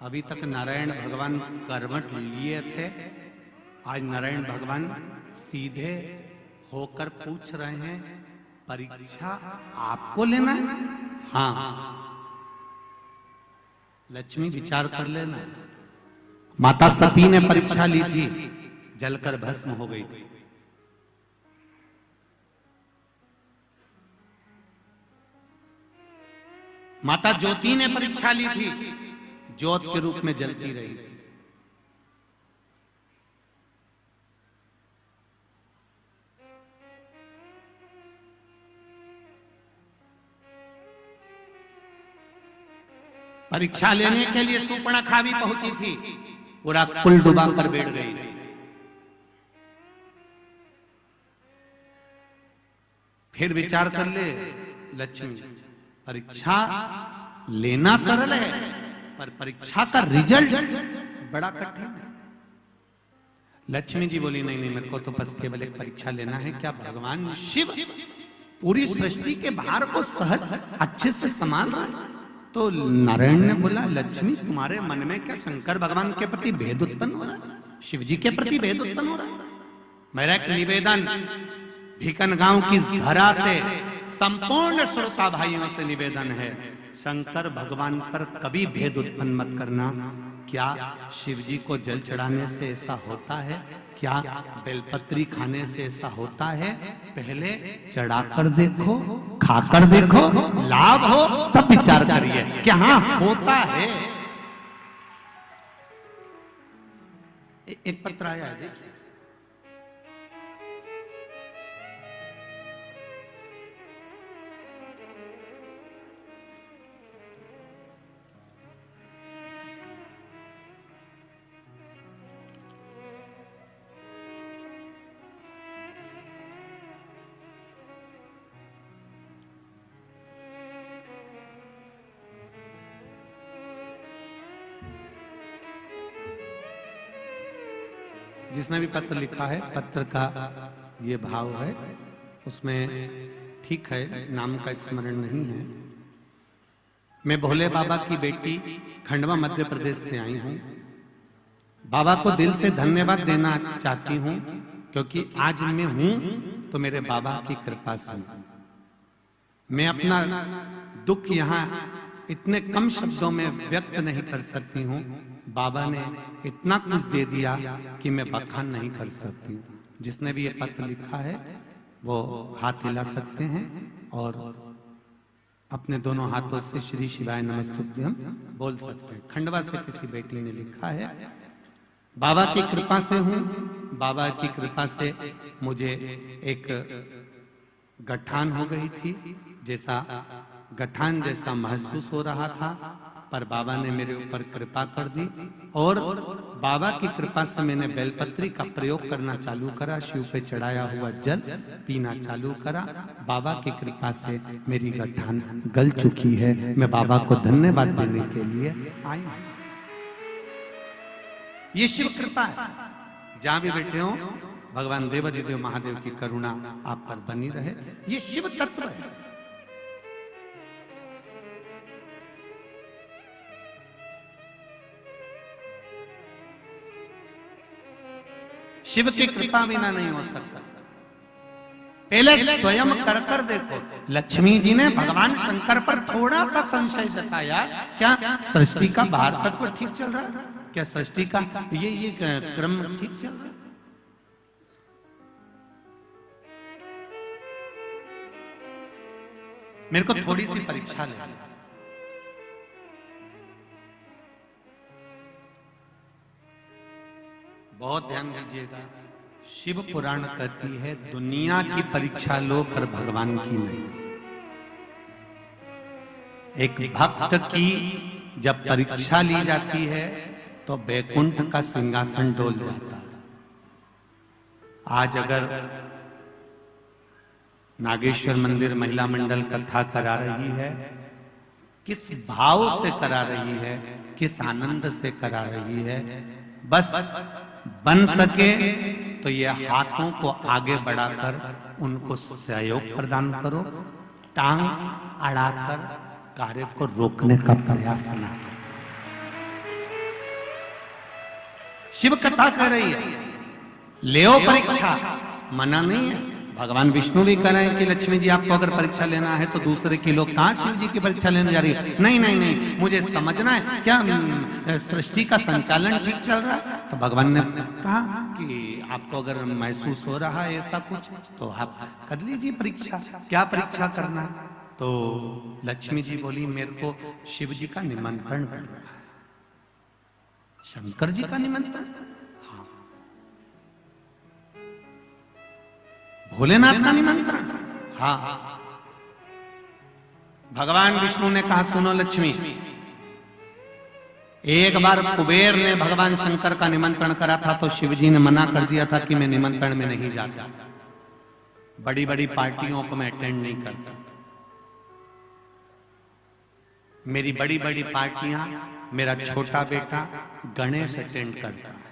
अभी तक नारायण भगवान कर्मठ लिए थे, आज नारायण भगवान सीधे होकर पूछ रहे हैं परीक्षा आपको लेना है? हाँ, लक्ष्मी विचार कर लेना। माता सती ने परीक्षा ली थी, जलकर भस्म हो गई थी। माता ज्योति ने परीक्षा ली थी, ज्योत के रूप में जलती रही थी। परीक्षा लेने के लिए सूर्पणखा भी पहुंची थी, पूरा कुल डुबा कर बैठ गई थी। फिर विचार कर ले लक्ष्मी, परीक्षा लेना सरल है पर परीक्षा का रिजल्ट बड़ा कठिन है। लक्ष्मी जी बोली नहीं नहीं, मेरे को तो बस केवल एक परीक्षा लेना है, क्या भगवान शिव पूरी सृष्टि के भार को सहज अच्छे से संभाल रहा है? तो नारायण ने बोला, लक्ष्मी तुम्हारे मन में क्या शंकर भगवान के प्रति भेद उत्पन्न हो रहा है? शिव जी के प्रति भेद उत्पन्न हो रहा है? मेरा एक निवेदन भीकन गांव की धरा से संपूर्ण श्रोता भाइयों से निवेदन है, शंकर भगवान पर कभी भेद उत्पन्न मत करना। क्या शिव जी को जल चढ़ाने से ऐसा होता है? क्या बेलपत्री खाने से ऐसा होता है? पहले चढ़ाकर देखो, खाकर देखो, लाभ हो तब विचार करिए क्या हाँ होता है। एक पत्र आया है, देखिए। जिसने भी पत्र लिखा है, पत्र का ये भाव है, उसमें ठीक है नाम का स्मरण नहीं है। मैं भोले बाबा की बेटी खंडवा मध्य प्रदेश से आई हूं। बाबा को दिल से धन्यवाद देना चाहती हूं, क्योंकि आज मैं हूं तो मेरे बाबा की कृपा से। मैं अपना दुख यहाँ इतने कम शब्दों में व्यक्त नहीं कर सकती हूँ। बाबा ने इतना कुछ दे दिया कि मैं बखान नहीं कर सकती हूँ। जिसने भी ये पत्र लिखा है वो हाथ हिला सकते हैं और अपने दोनों हाथों से श्री शिवाय नमस्तुभ्यम बोल सकते हैं। खंडवा से किसी बेटी ने लिखा है, बाबा की कृपा से हूँ, बाबा की कृपा से मुझे एक गठान हो गई थी, जैसा गठान जैसा महसूस हो रहा था, पर बाबा ने मेरे ऊपर कृपा कर दी और बाबा की कृपा से मैंने बेलपत्री का प्रयोग करना चालू करा, शिव पे चढ़ाया हुआ जल पीना चालू करा। बाबा की कृपा से मेरी गठान गल चुकी है। मैं बाबा को धन्यवाद देने के लिए आई हूं। ये शिव कृपा है। जहां भी बैठे हो, भगवान देवाधिदेव महादेव की करुणा आप पर बनी रहे। ये शिव तत्व है। शिव की कृपा बिना नहीं हो सकता। पहले स्वयं कर देखो। लक्ष्मी जी ने भगवान शंकर पर थोड़ा सा संशय जताया, क्या सृष्टि का बाहर तत्व ठीक चल रहा है? क्या सृष्टि का ये क्रम ठीक चल रहा है? मेरे को थोड़ी सी परीक्षा ले। बहुत ध्यान दीजिएगा। शिव पुराण कहती है दुनिया की परीक्षा लो पर भगवान की नहीं। एक भक्त की जब परीक्षा ली जाती है तो बैकुंठ का सिंहासन डोल जाता है। आज अगर नागेश्वर मंदिर महिला मंडल कथा करा रही है, किस भाव से करा रही है, किस आनंद से करा रही है। बस बन सके तो ये हाथों को आगे बढ़ाकर उनको सहयोग प्रदान करो, टांग अड़ाकर कार्य को रोकने का प्रयास ना करो। शिव कथा कर रही है, लेओ परीक्षा, मना नहीं है। भगवान विष्णु भी कह रहे हैं कि लक्ष्मी जी आपको अगर परीक्षा लेना है तो दूसरे की लोग कहां शिव जी की परीक्षा लेने जा रही है। नहीं नहीं नहीं, मुझे समझना है क्या सृष्टि का संचालन ठीक चल रहा है। तो भगवान ने कहा कि आपको अगर महसूस हो रहा है ऐसा कुछ तो आप कर लीजिए परीक्षा। क्या परीक्षा करना है? तो लक्ष्मी जी बोली मेरे को शिव जी का निमंत्रण करना है। शंकर जी का निमंत्रण? हाँ। भोलेनाथ का निमंत्रण? हाँ। भगवान विष्णु ने कहा सुनो लक्ष्मी, एक बार कुबेर ने भगवान शंकर का निमंत्रण करा था तो शिव जी ने मना कर दिया था कि मैं निमंत्रण में नहीं जाता, बड़ी बड़ी पार्टियों को मैं अटेंड नहीं करता। मेरी बड़ी बड़ी पार्टियां मेरा छोटा बेटा गणेश अटेंड करता है।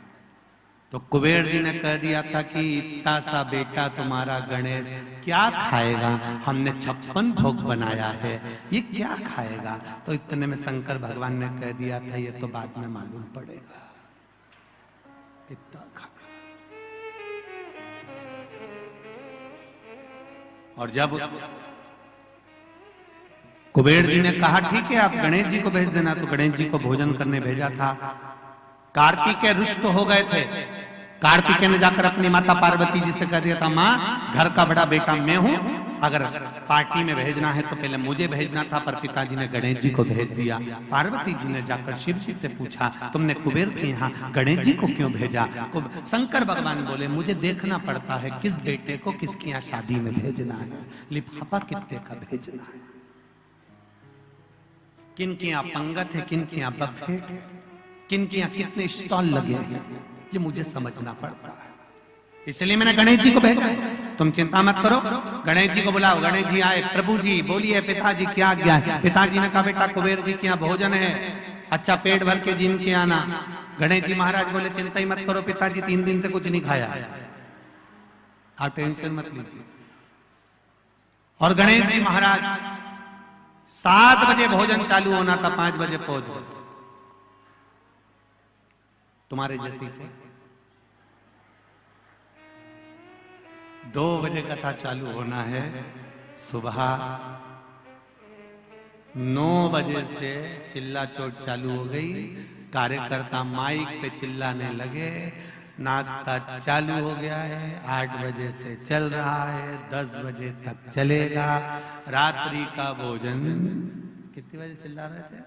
तो कुबेर जी ने कह दिया था कि इतना सा बेटा तुम्हारा गणेश क्या खाएगा, हमने 56 भोग बनाया है, ये क्या खाएगा। तो इतने में शंकर भगवान ने कह दिया था ये तो बाद में मालूम पड़ेगा कितना खा। और जब कुबेर जी ने कहा ठीक है आप गणेश जी को भेज देना, तो गणेश जी को भोजन करने भेजा था। कार्तिकेय रुष्ट हो गए थे। कार्तिकेय ने जाकर अपनी माता पार्वती जी से कह दिया था माँ घर का बड़ा बेटा मैं हूं, अगर पार्टी में भेजना है तो पहले मुझे भेजना था, पर पिताजी ने गणेश जी को भेज दिया। पार्वती जी ने जाकर शिव जी से पूछा तुमने कुबेर के यहाँ गणेश जी को क्यों भेजा। शंकर भगवान बोले मुझे देखना पड़ता है किस बेटे को किसके यहाँ शादी में भेजना है, लिफाफा कितने का भेजना है, किन के यहाँ पंगत है, किन के यहाँ बफेट है, किन के यहाँ कितने स्टॉल लगे हैं, ये मुझे समझना पड़ता है। इसलिए मैंने गणेश जी को भेजा। तुम चिंता मत करो, गणेश जी को बुलाओ। गणेश जी आए। प्रभु जी बोलिए पिताजी क्या आज्ञा है। पिताजी ने कहा बेटा कुबेर जी के यहाँ भोजन है, अच्छा पेट भर के जिम के आना। गणेश जी महाराज बोले चिंता ही मत करो पिताजी, 3 दिन से कुछ नहीं खाया, आप टेंशन मत लीजिए। और गणेश जी महाराज 7 बजे भोजन चालू होना था, 5 बजे पहुंच गए। तुम्हारे जैसे 2 बजे कथा चालू होना है, सुबह 9 बजे से चिल्ला चोट चालू हो गई। कार्यकर्ता माइक पे चिल्लाने लगे, नाश्ता चालू हो गया है, 8 बजे से चल रहा है, 10 बजे तक चलेगा। रात्रि का भोजन कितने बजे चिल्ला रहे थे,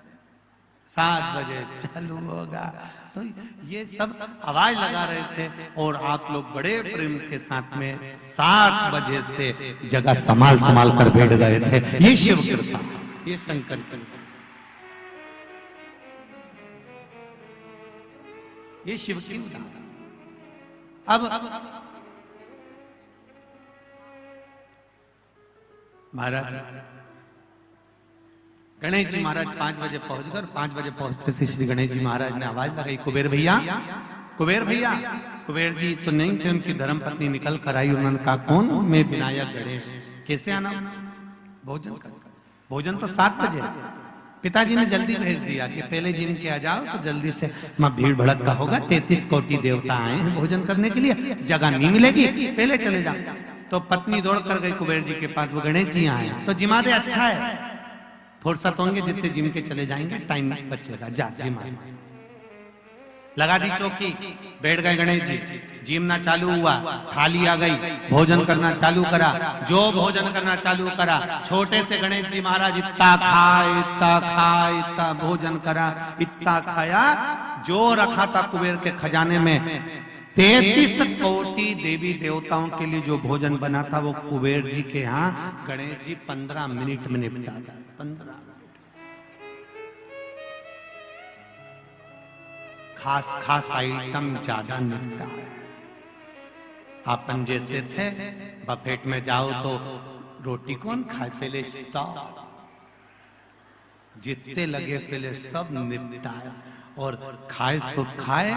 7 बजे चालू होगा। तो ये सब आवाज लगा रहे थे और आप लोग बड़े प्रेम के साथ में 7 बजे से जगह संभाल संभाल कर बैठ गए थे। ये शिव कृपा, ये शंकर कृपा, ये शिव की उदाहरण। अब महाराज गणेश जी महाराज 5 बजे पहुंच गए। 5 बजे पहुंचते से श्री गणेश जी महाराज ने आवाज लगाई कुबेर भैया, कुबेर भैया। कुबेर जी तो नहीं थे, उनकी धर्मपत्नी निकल कर आई। उन्होंने कहा कौन, मैं विनायक गणेश, कैसे आना। भोजन कर, भोजन तो 7 बजे। पिताजी ने जल्दी भेज दिया कि पहले जिन के आ जाओ तो जल्दी से, मां भीड़ भड़का होगा, 33 कोटि देवता आए हैं भोजन करने के लिए, जगह नहीं मिलेगी, पहले चले जाओ। तो पत्नी दौड़ कर गई कुबेर जी के पास, वो गणेश जी आए तो जिमा दे, अच्छा है फुर्सत होंगे जितने जिम के चले जाएंगे, टाइम बचेगा, जा जिमा। लगा दी चौकी, बैठ गए गणेश जी। जिमना चालू हुआ, थाली आ गई, भोजन करना चालू करा। जो भोजन करना चालू करा, छोटे से गणेश जी महाराज इतना खाए, इतना खाए, इतना भोजन करा, इतना खाया जो रखा था कुबेर के खजाने में। 33 कोटि देवी देवताओं के लिए जो भोजन बना था वो कुबेर जी के यहाँ गणेश जी 15 मिनट में निपटा गए। 15 खास खास आइटम ज्यादा निपटा है। अपन जैसे थे बफेट में जाओ तो रोटी कौन खाए, पहले स्टॉप, जितने लगे पहले सब निपटाया और खाए सो खाए।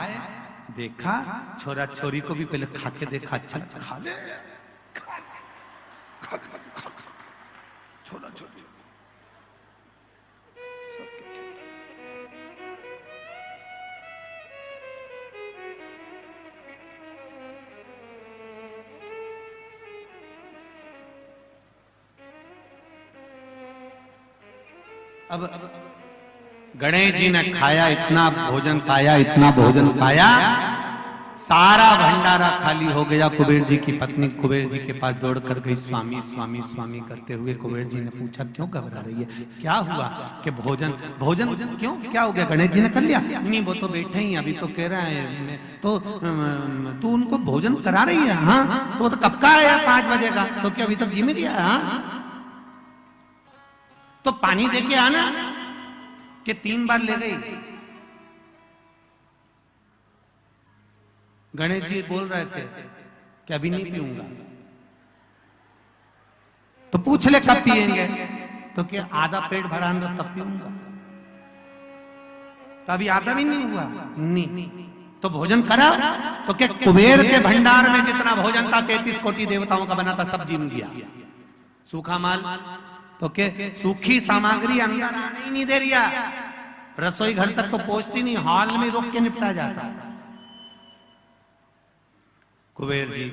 देखा छोरा छोरी को भी पहले खा के देखा, अच्छा खा ले, छोरा छोरी अब गणेश जी ने खाया, इतना भोजन पाया, इतना भोजन पाया, सारा भंडारा खाली हो गया। कुबेर जी की पत्नी कुबेर जी के पास दौड़ कर गई, स्वामी स्वामी स्वामी करते हुए। कुबेर जी ने पूछा क्यों घबरा रही है, क्या हुआ, कि भोजन भोजन क्यों, क्या हो गया। गणेश जी ने कर लिया, नहीं वो तो बैठे ही, अभी तो कह रहा है तो तू उनको भोजन करा रही है। हाँ तो कब का आया, 5 बजे का, तो क्या अभी तक जी में दिया। हाँ तो पानी दे के आना, कि 3 बार ले गई। गणेश जी बोल रहे थे कि अभी नहीं पीऊंगा। तो पूछ ले कब पिएंगे, तो क्या आधा पेट भरा अंदर तब पीऊंगा। तो अभी आधा भी नहीं हुआ, नहीं तो भोजन करा। तो क्या कुबेर के भंडार में जितना भोजन था 33 कोटि देवताओं का बना था, सब जीम गया। सूखा माल तो क्या, सूखी सामग्री अंदर आने ही नहीं दे रिया, रसोई घर तक तो पहुंचती नहीं, हॉल में रोक के निपटा जाता। कुबेर जी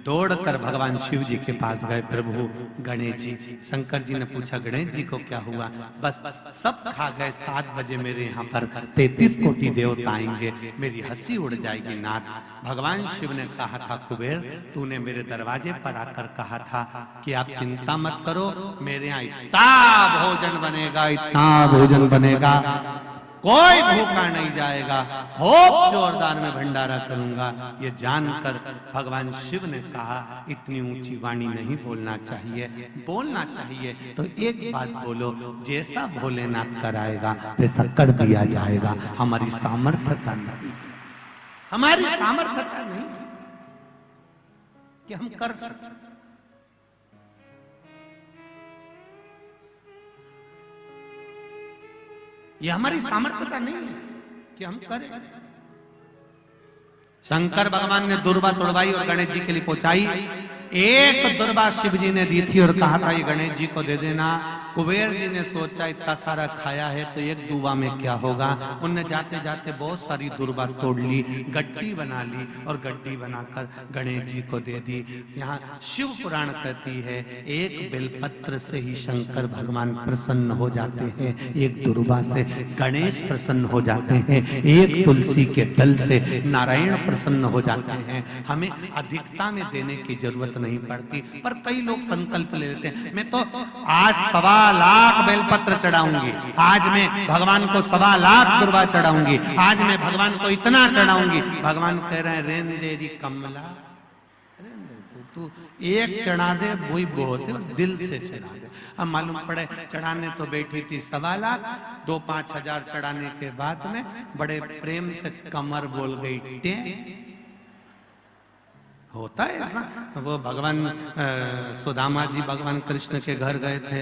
दौड़कर भगवान शिव जी के पास गए। प्रभु गणेश जी, शंकर जी ने पूछा गणेश जी को क्या हुआ? बस सब खा गए, 7 बजे मेरे यहाँ पर 33 कोटि देवता आएंगे, मेरी हंसी उड़ जाएगी नाथ। भगवान शिव ने कहा था कुबेर, तूने मेरे दरवाजे पर आकर कहा था कि आप चिंता मत करो, मेरे यहाँ इतना भोजन बनेगा, इतना भोजन बनेगा, कोई भूखा नहीं जाएगा, खूब जोरदार में भंडारा करूंगा। ये जानकर भगवान शिव ने कहा इतनी ऊंची वाणी नहीं बोलना चाहिए, बोलना चाहिए तो एक बात बोलो, जैसा भोलेनाथ कराएगा वैसा कर दिया जाएगा। हमारी सामर्थ्यता नहीं, हमारी सामर्थ्यता नहीं कि हम कर सकते। ये हमारी सामर्थ्यता नहीं है कि हम करें। शंकर भगवान ने दुर्वा तोड़वाई और गणेश जी के लिए पहुंचाई। एक दुर्वा शिव जी ने दी थी और कहा था ये गणेश जी को दे देना। कुबेर जी ने सोचा इतना सारा खाया है तो एक दुर्वा में क्या होगा। उनने जाते जाते बहुत सारी दुर्वा तोड़ ली, गड्डी बना ली और गड्डी बनाकर गणेश जी को दे दी। यहाँ शिव पुराण कहती है एक बेलपत्र से ही शंकर भगवान प्रसन्न हो जाते हैं, एक दुर्वा से गणेश प्रसन्न हो जाते हैं, एक तुलसी के दल से नारायण प्रसन्न हो जाते हैं। हमें अधिकता में देने की जरूरत नहीं पड़ती, पर कई लोग संकल्प ले लेते हैं मैं तो आज 1.25 लाख बेलपत्र चढ़ाऊंगी, आज मैं भगवान को 1.25 लाख दुर्वा चढ़ाऊंगी, आज मैं भगवान को इतना चढ़ाऊंगी। भगवान कह रहे हैं रेन देरी कमला, तू एक चढ़ा दे वही बहुत है, दिल से चढ़ा दे। अब मालूम पड़े चढ़ाने तो बैठी थी 1.25 लाख, 2-5 हजार चढ़ाने के बाद में बड़े प्रेम से कमर बोल गई टे। होता है ऐसा। वो भगवान सुदामा जी भगवान कृष्ण के घर गए थे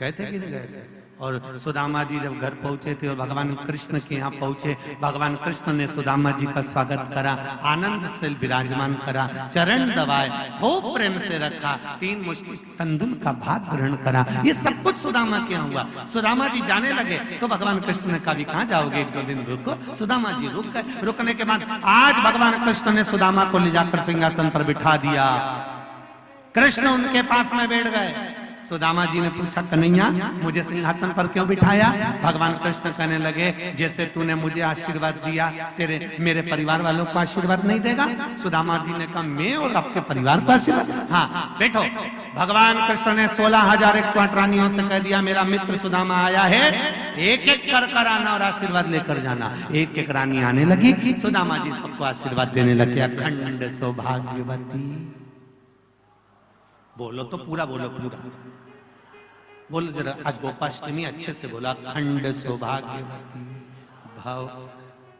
कि नहीं गए थे? और सुदामा जी जब घर पहुंचे थे और भगवान कृष्ण के यहाँ पहुंचे, भगवान कृष्ण ने सुदामा जी का स्वागत करा, आनंद से विराजमान करा, चरण दबाए, खूब प्रेम से रखा, 3 मुश्किल कंदुम का भात ग्रहण करा। ये सब कुछ सुदामा के यहाँ हुआ। सुदामा जी जाने लगे तो भगवान कृष्ण ने कहा भी कहाँ जाओगे, 1-2 दिन रुको। सुदामा जी रुक गए। रुकने के बाद आज भगवान कृष्ण ने सुदामा को ले जाकर सिंहासन पर बिठा दिया। कृष्ण उनके पास में बैठ गए। सुदामा जी ने पूछा कन्हैया मुझे सिंहासन पर क्यों बिठाया? भगवान कृष्ण कहने लगे जैसे तूने मुझे आशीर्वाद दिया तेरे मेरे परिवार वालों को आशीर्वाद नहीं देगा? सुदामा जी ने कहा मैं और आपके परिवार को आशीर्वाद? हाँ बैठो। भगवान कृष्ण ने 16,108 रानियों से कह दिया मेरा मित्र सुदामा आया है, एक एक कर आना और आशीर्वाद लेकर जाना। एक एक रानी आने लगी, सुदामा जी सबको आशीर्वाद देने लगे। अखंड सौभाग्यवती, बोलो तो पूरा बोलो, पूरा बोलो जरा। आज गोपाष्टमी अच्छे से बोला। अखंड सौभाग्यवती भव,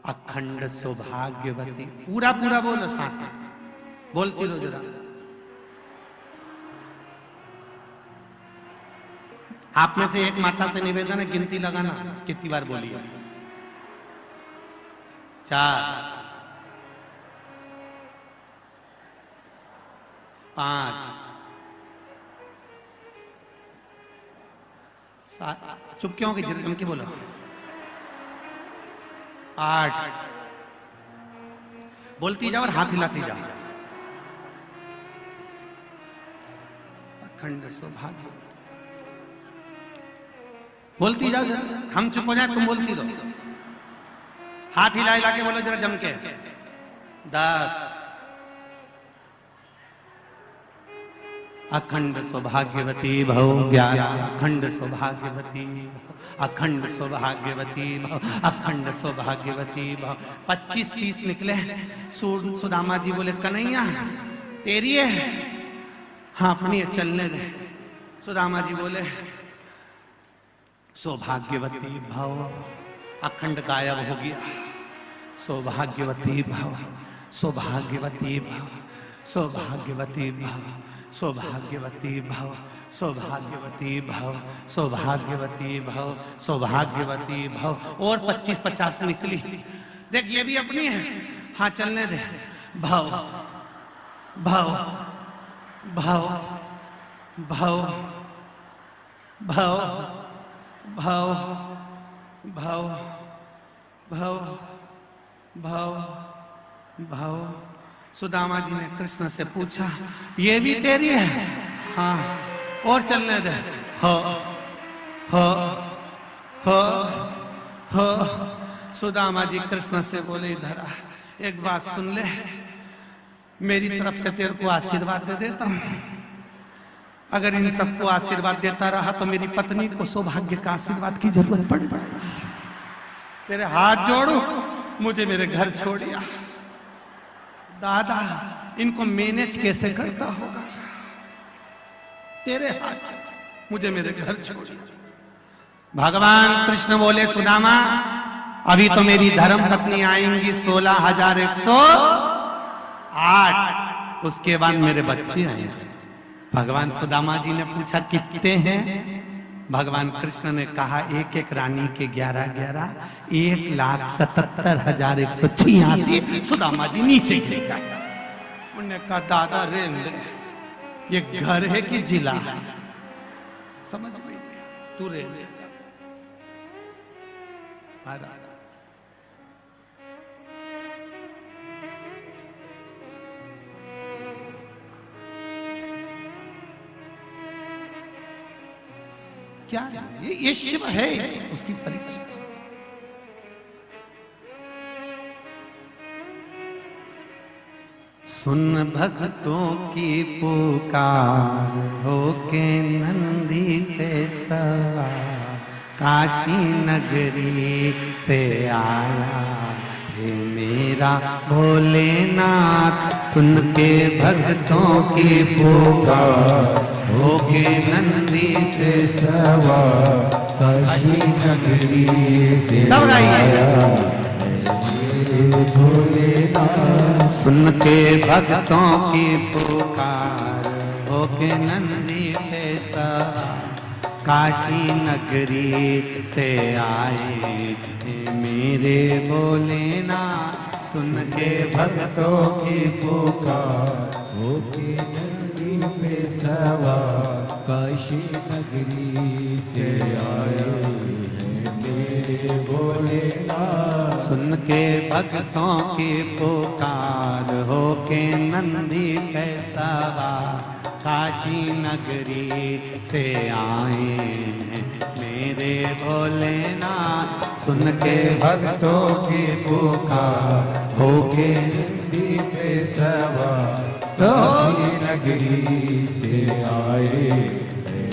अखंड सौभाग्यवती, पूरा पूरा बोलो, सांस बोलती रहो जरा। आप में से एक माता से निवेदन है गिनती लगाना, कितनी बार बोली है? 4 5 चुप क्यों कि जम के बोलो। 8 बोलती जाओ और हाथ हिलाती जाओ। अखंड सौभाग्य बोलती जाओ जरा। हम चुप हो जाए तुम बोलती रहो। हाथ हिला हिला के बोलो जरा जम के। 10 अखंड सौभाग्यवती भव। 11 अखंड सौभाग्यवती, अखंड सौभाग्यवती भव, अखंड सौभाग्यवती भव। 25-30 निकले। सुदामा जी बोले कन्हैया तेरी है? हाँ अपनी है, चलने दे। सुदामा जी बोले सौभाग्यवती भव। अखंड गायब हो गया। सौभाग्यवती भव, सौभाग्यवती भव, सौभाग्यवती भव, सौभाग्यवती भव, सौभाग्यवती भव, सौभाग्यवती भव, सौभाग्यवती भव। और 25-50 निकली। देख ये भी अपनी है। हाँ चलने दे। भाव भाव भाव भाव भाव भाव भाव भाव भाव भाव। सुदामा जी ने कृष्ण से पूछा, ये भी तेरी है? हाँ, और चलने दे। हो हो हो हो। सुदामा जी कृष्ण से बोले, इधर आ, एक बात सुन ले, मेरी तरफ से तेरे को आशीर्वाद दे देता हूं। अगर इन सबको आशीर्वाद देता रहा तो मेरी पत्नी को सौभाग्य का आशीर्वाद की जरूरत पड़ जाएगी। तेरे हाथ जोड़ू, मुझे मेरे घर छोड़िया। दादा, इनको मैनेज कैसे करता होगा? तेरे हाथ, मुझे मेरे घर छोड़िया। भगवान कृष्ण बोले, सुदामा अभी तो मेरी धर्म पत्नी आएंगी 16,108, उसके बाद मेरे बच्चे आएंगे। भगवान सुदामा जी ने पूछा, कितने हैं? भगवान कृष्ण ने कहा, एक एक रानी के 11-11, 1,77,186। सुदामा जी नीचे गिर गए। उन्होंने कहा, दादा रे ले, ये घर है कि जिला? समझ में नहीं, तू रे ले। क्या है? ये शिव है, उसकी परीक्षा। सुन भक्तों की पुकार, होके नंदी पे सवार, काशी नगरी से आया हे मेरा भोलेनाथ। सुन के भक्तों की पुकार, होके नंदी पे सवार, काशी नगरी से आया मेरे भोलेनाथ। सुन के भक्तों की पुकार, होके नंदी पे सवार, काशी नगरी से आए मेरे भोलेनाथ। सुन के भक्तों की पुकार, होके नंदी पे सवार, काशी नगरी से आए मेरे भोलेनाथ। सुन के भक्तों की पुकार, होके नंदी पे सवार, काशी नगरी से आए मेरे भोलेनाथ। सुन के भक्तों की पुकार, होके नंदी पे सवार, काशी नगरी से आए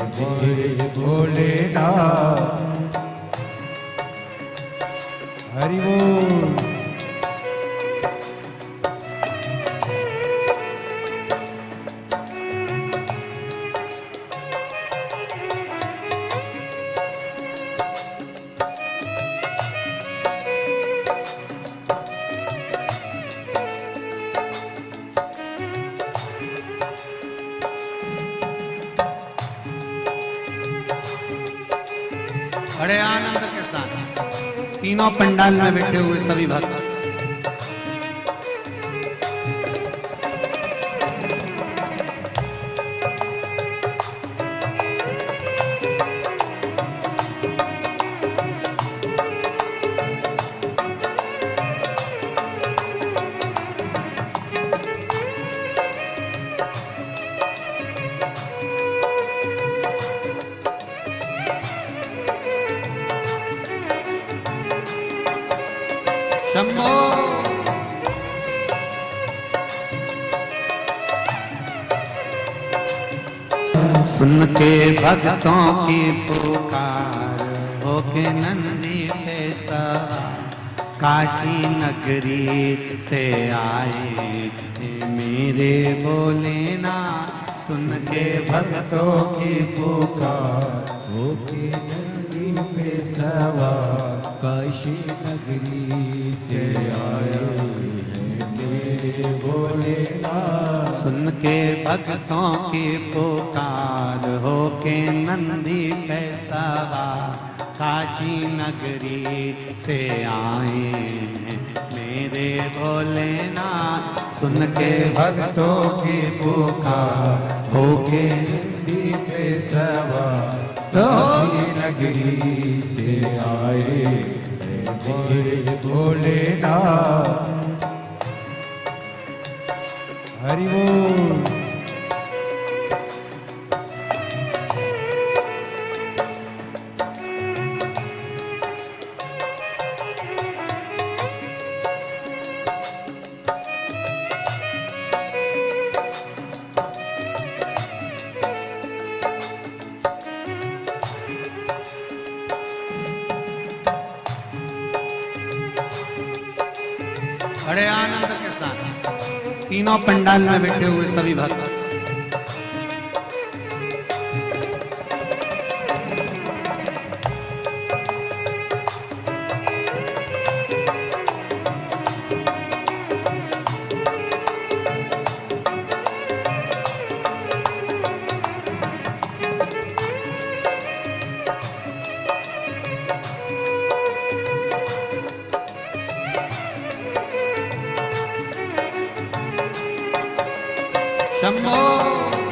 मेरे भोलेनाथ। हरि बोल। बड़े आनंद के साथ तीनों पंडाल में बैठे हुए सभी भक्त शंभो। सुन के भक्तों की पुकार, होके नंदी पे सवार, काशी नगरी से आए मेरे भोलेनाथ। सुन के भक्तों की पुकार, होके नंदी पे सवार, काशी नगरी से आए मेरे भोलेनाथ। सुन के भक्तों की पुकार, होके नंदी पे सवार, काशी नगरी से आए मेरे भोलेनाथ सुन के भक्तों की पुकार होके पे सवार काशी नगरी से आए मेरे भोलेनाथ। हरि बोल। बड़े आनंद के साथ तीनों पंडाल में बैठे हुए सभी भक्त शंभो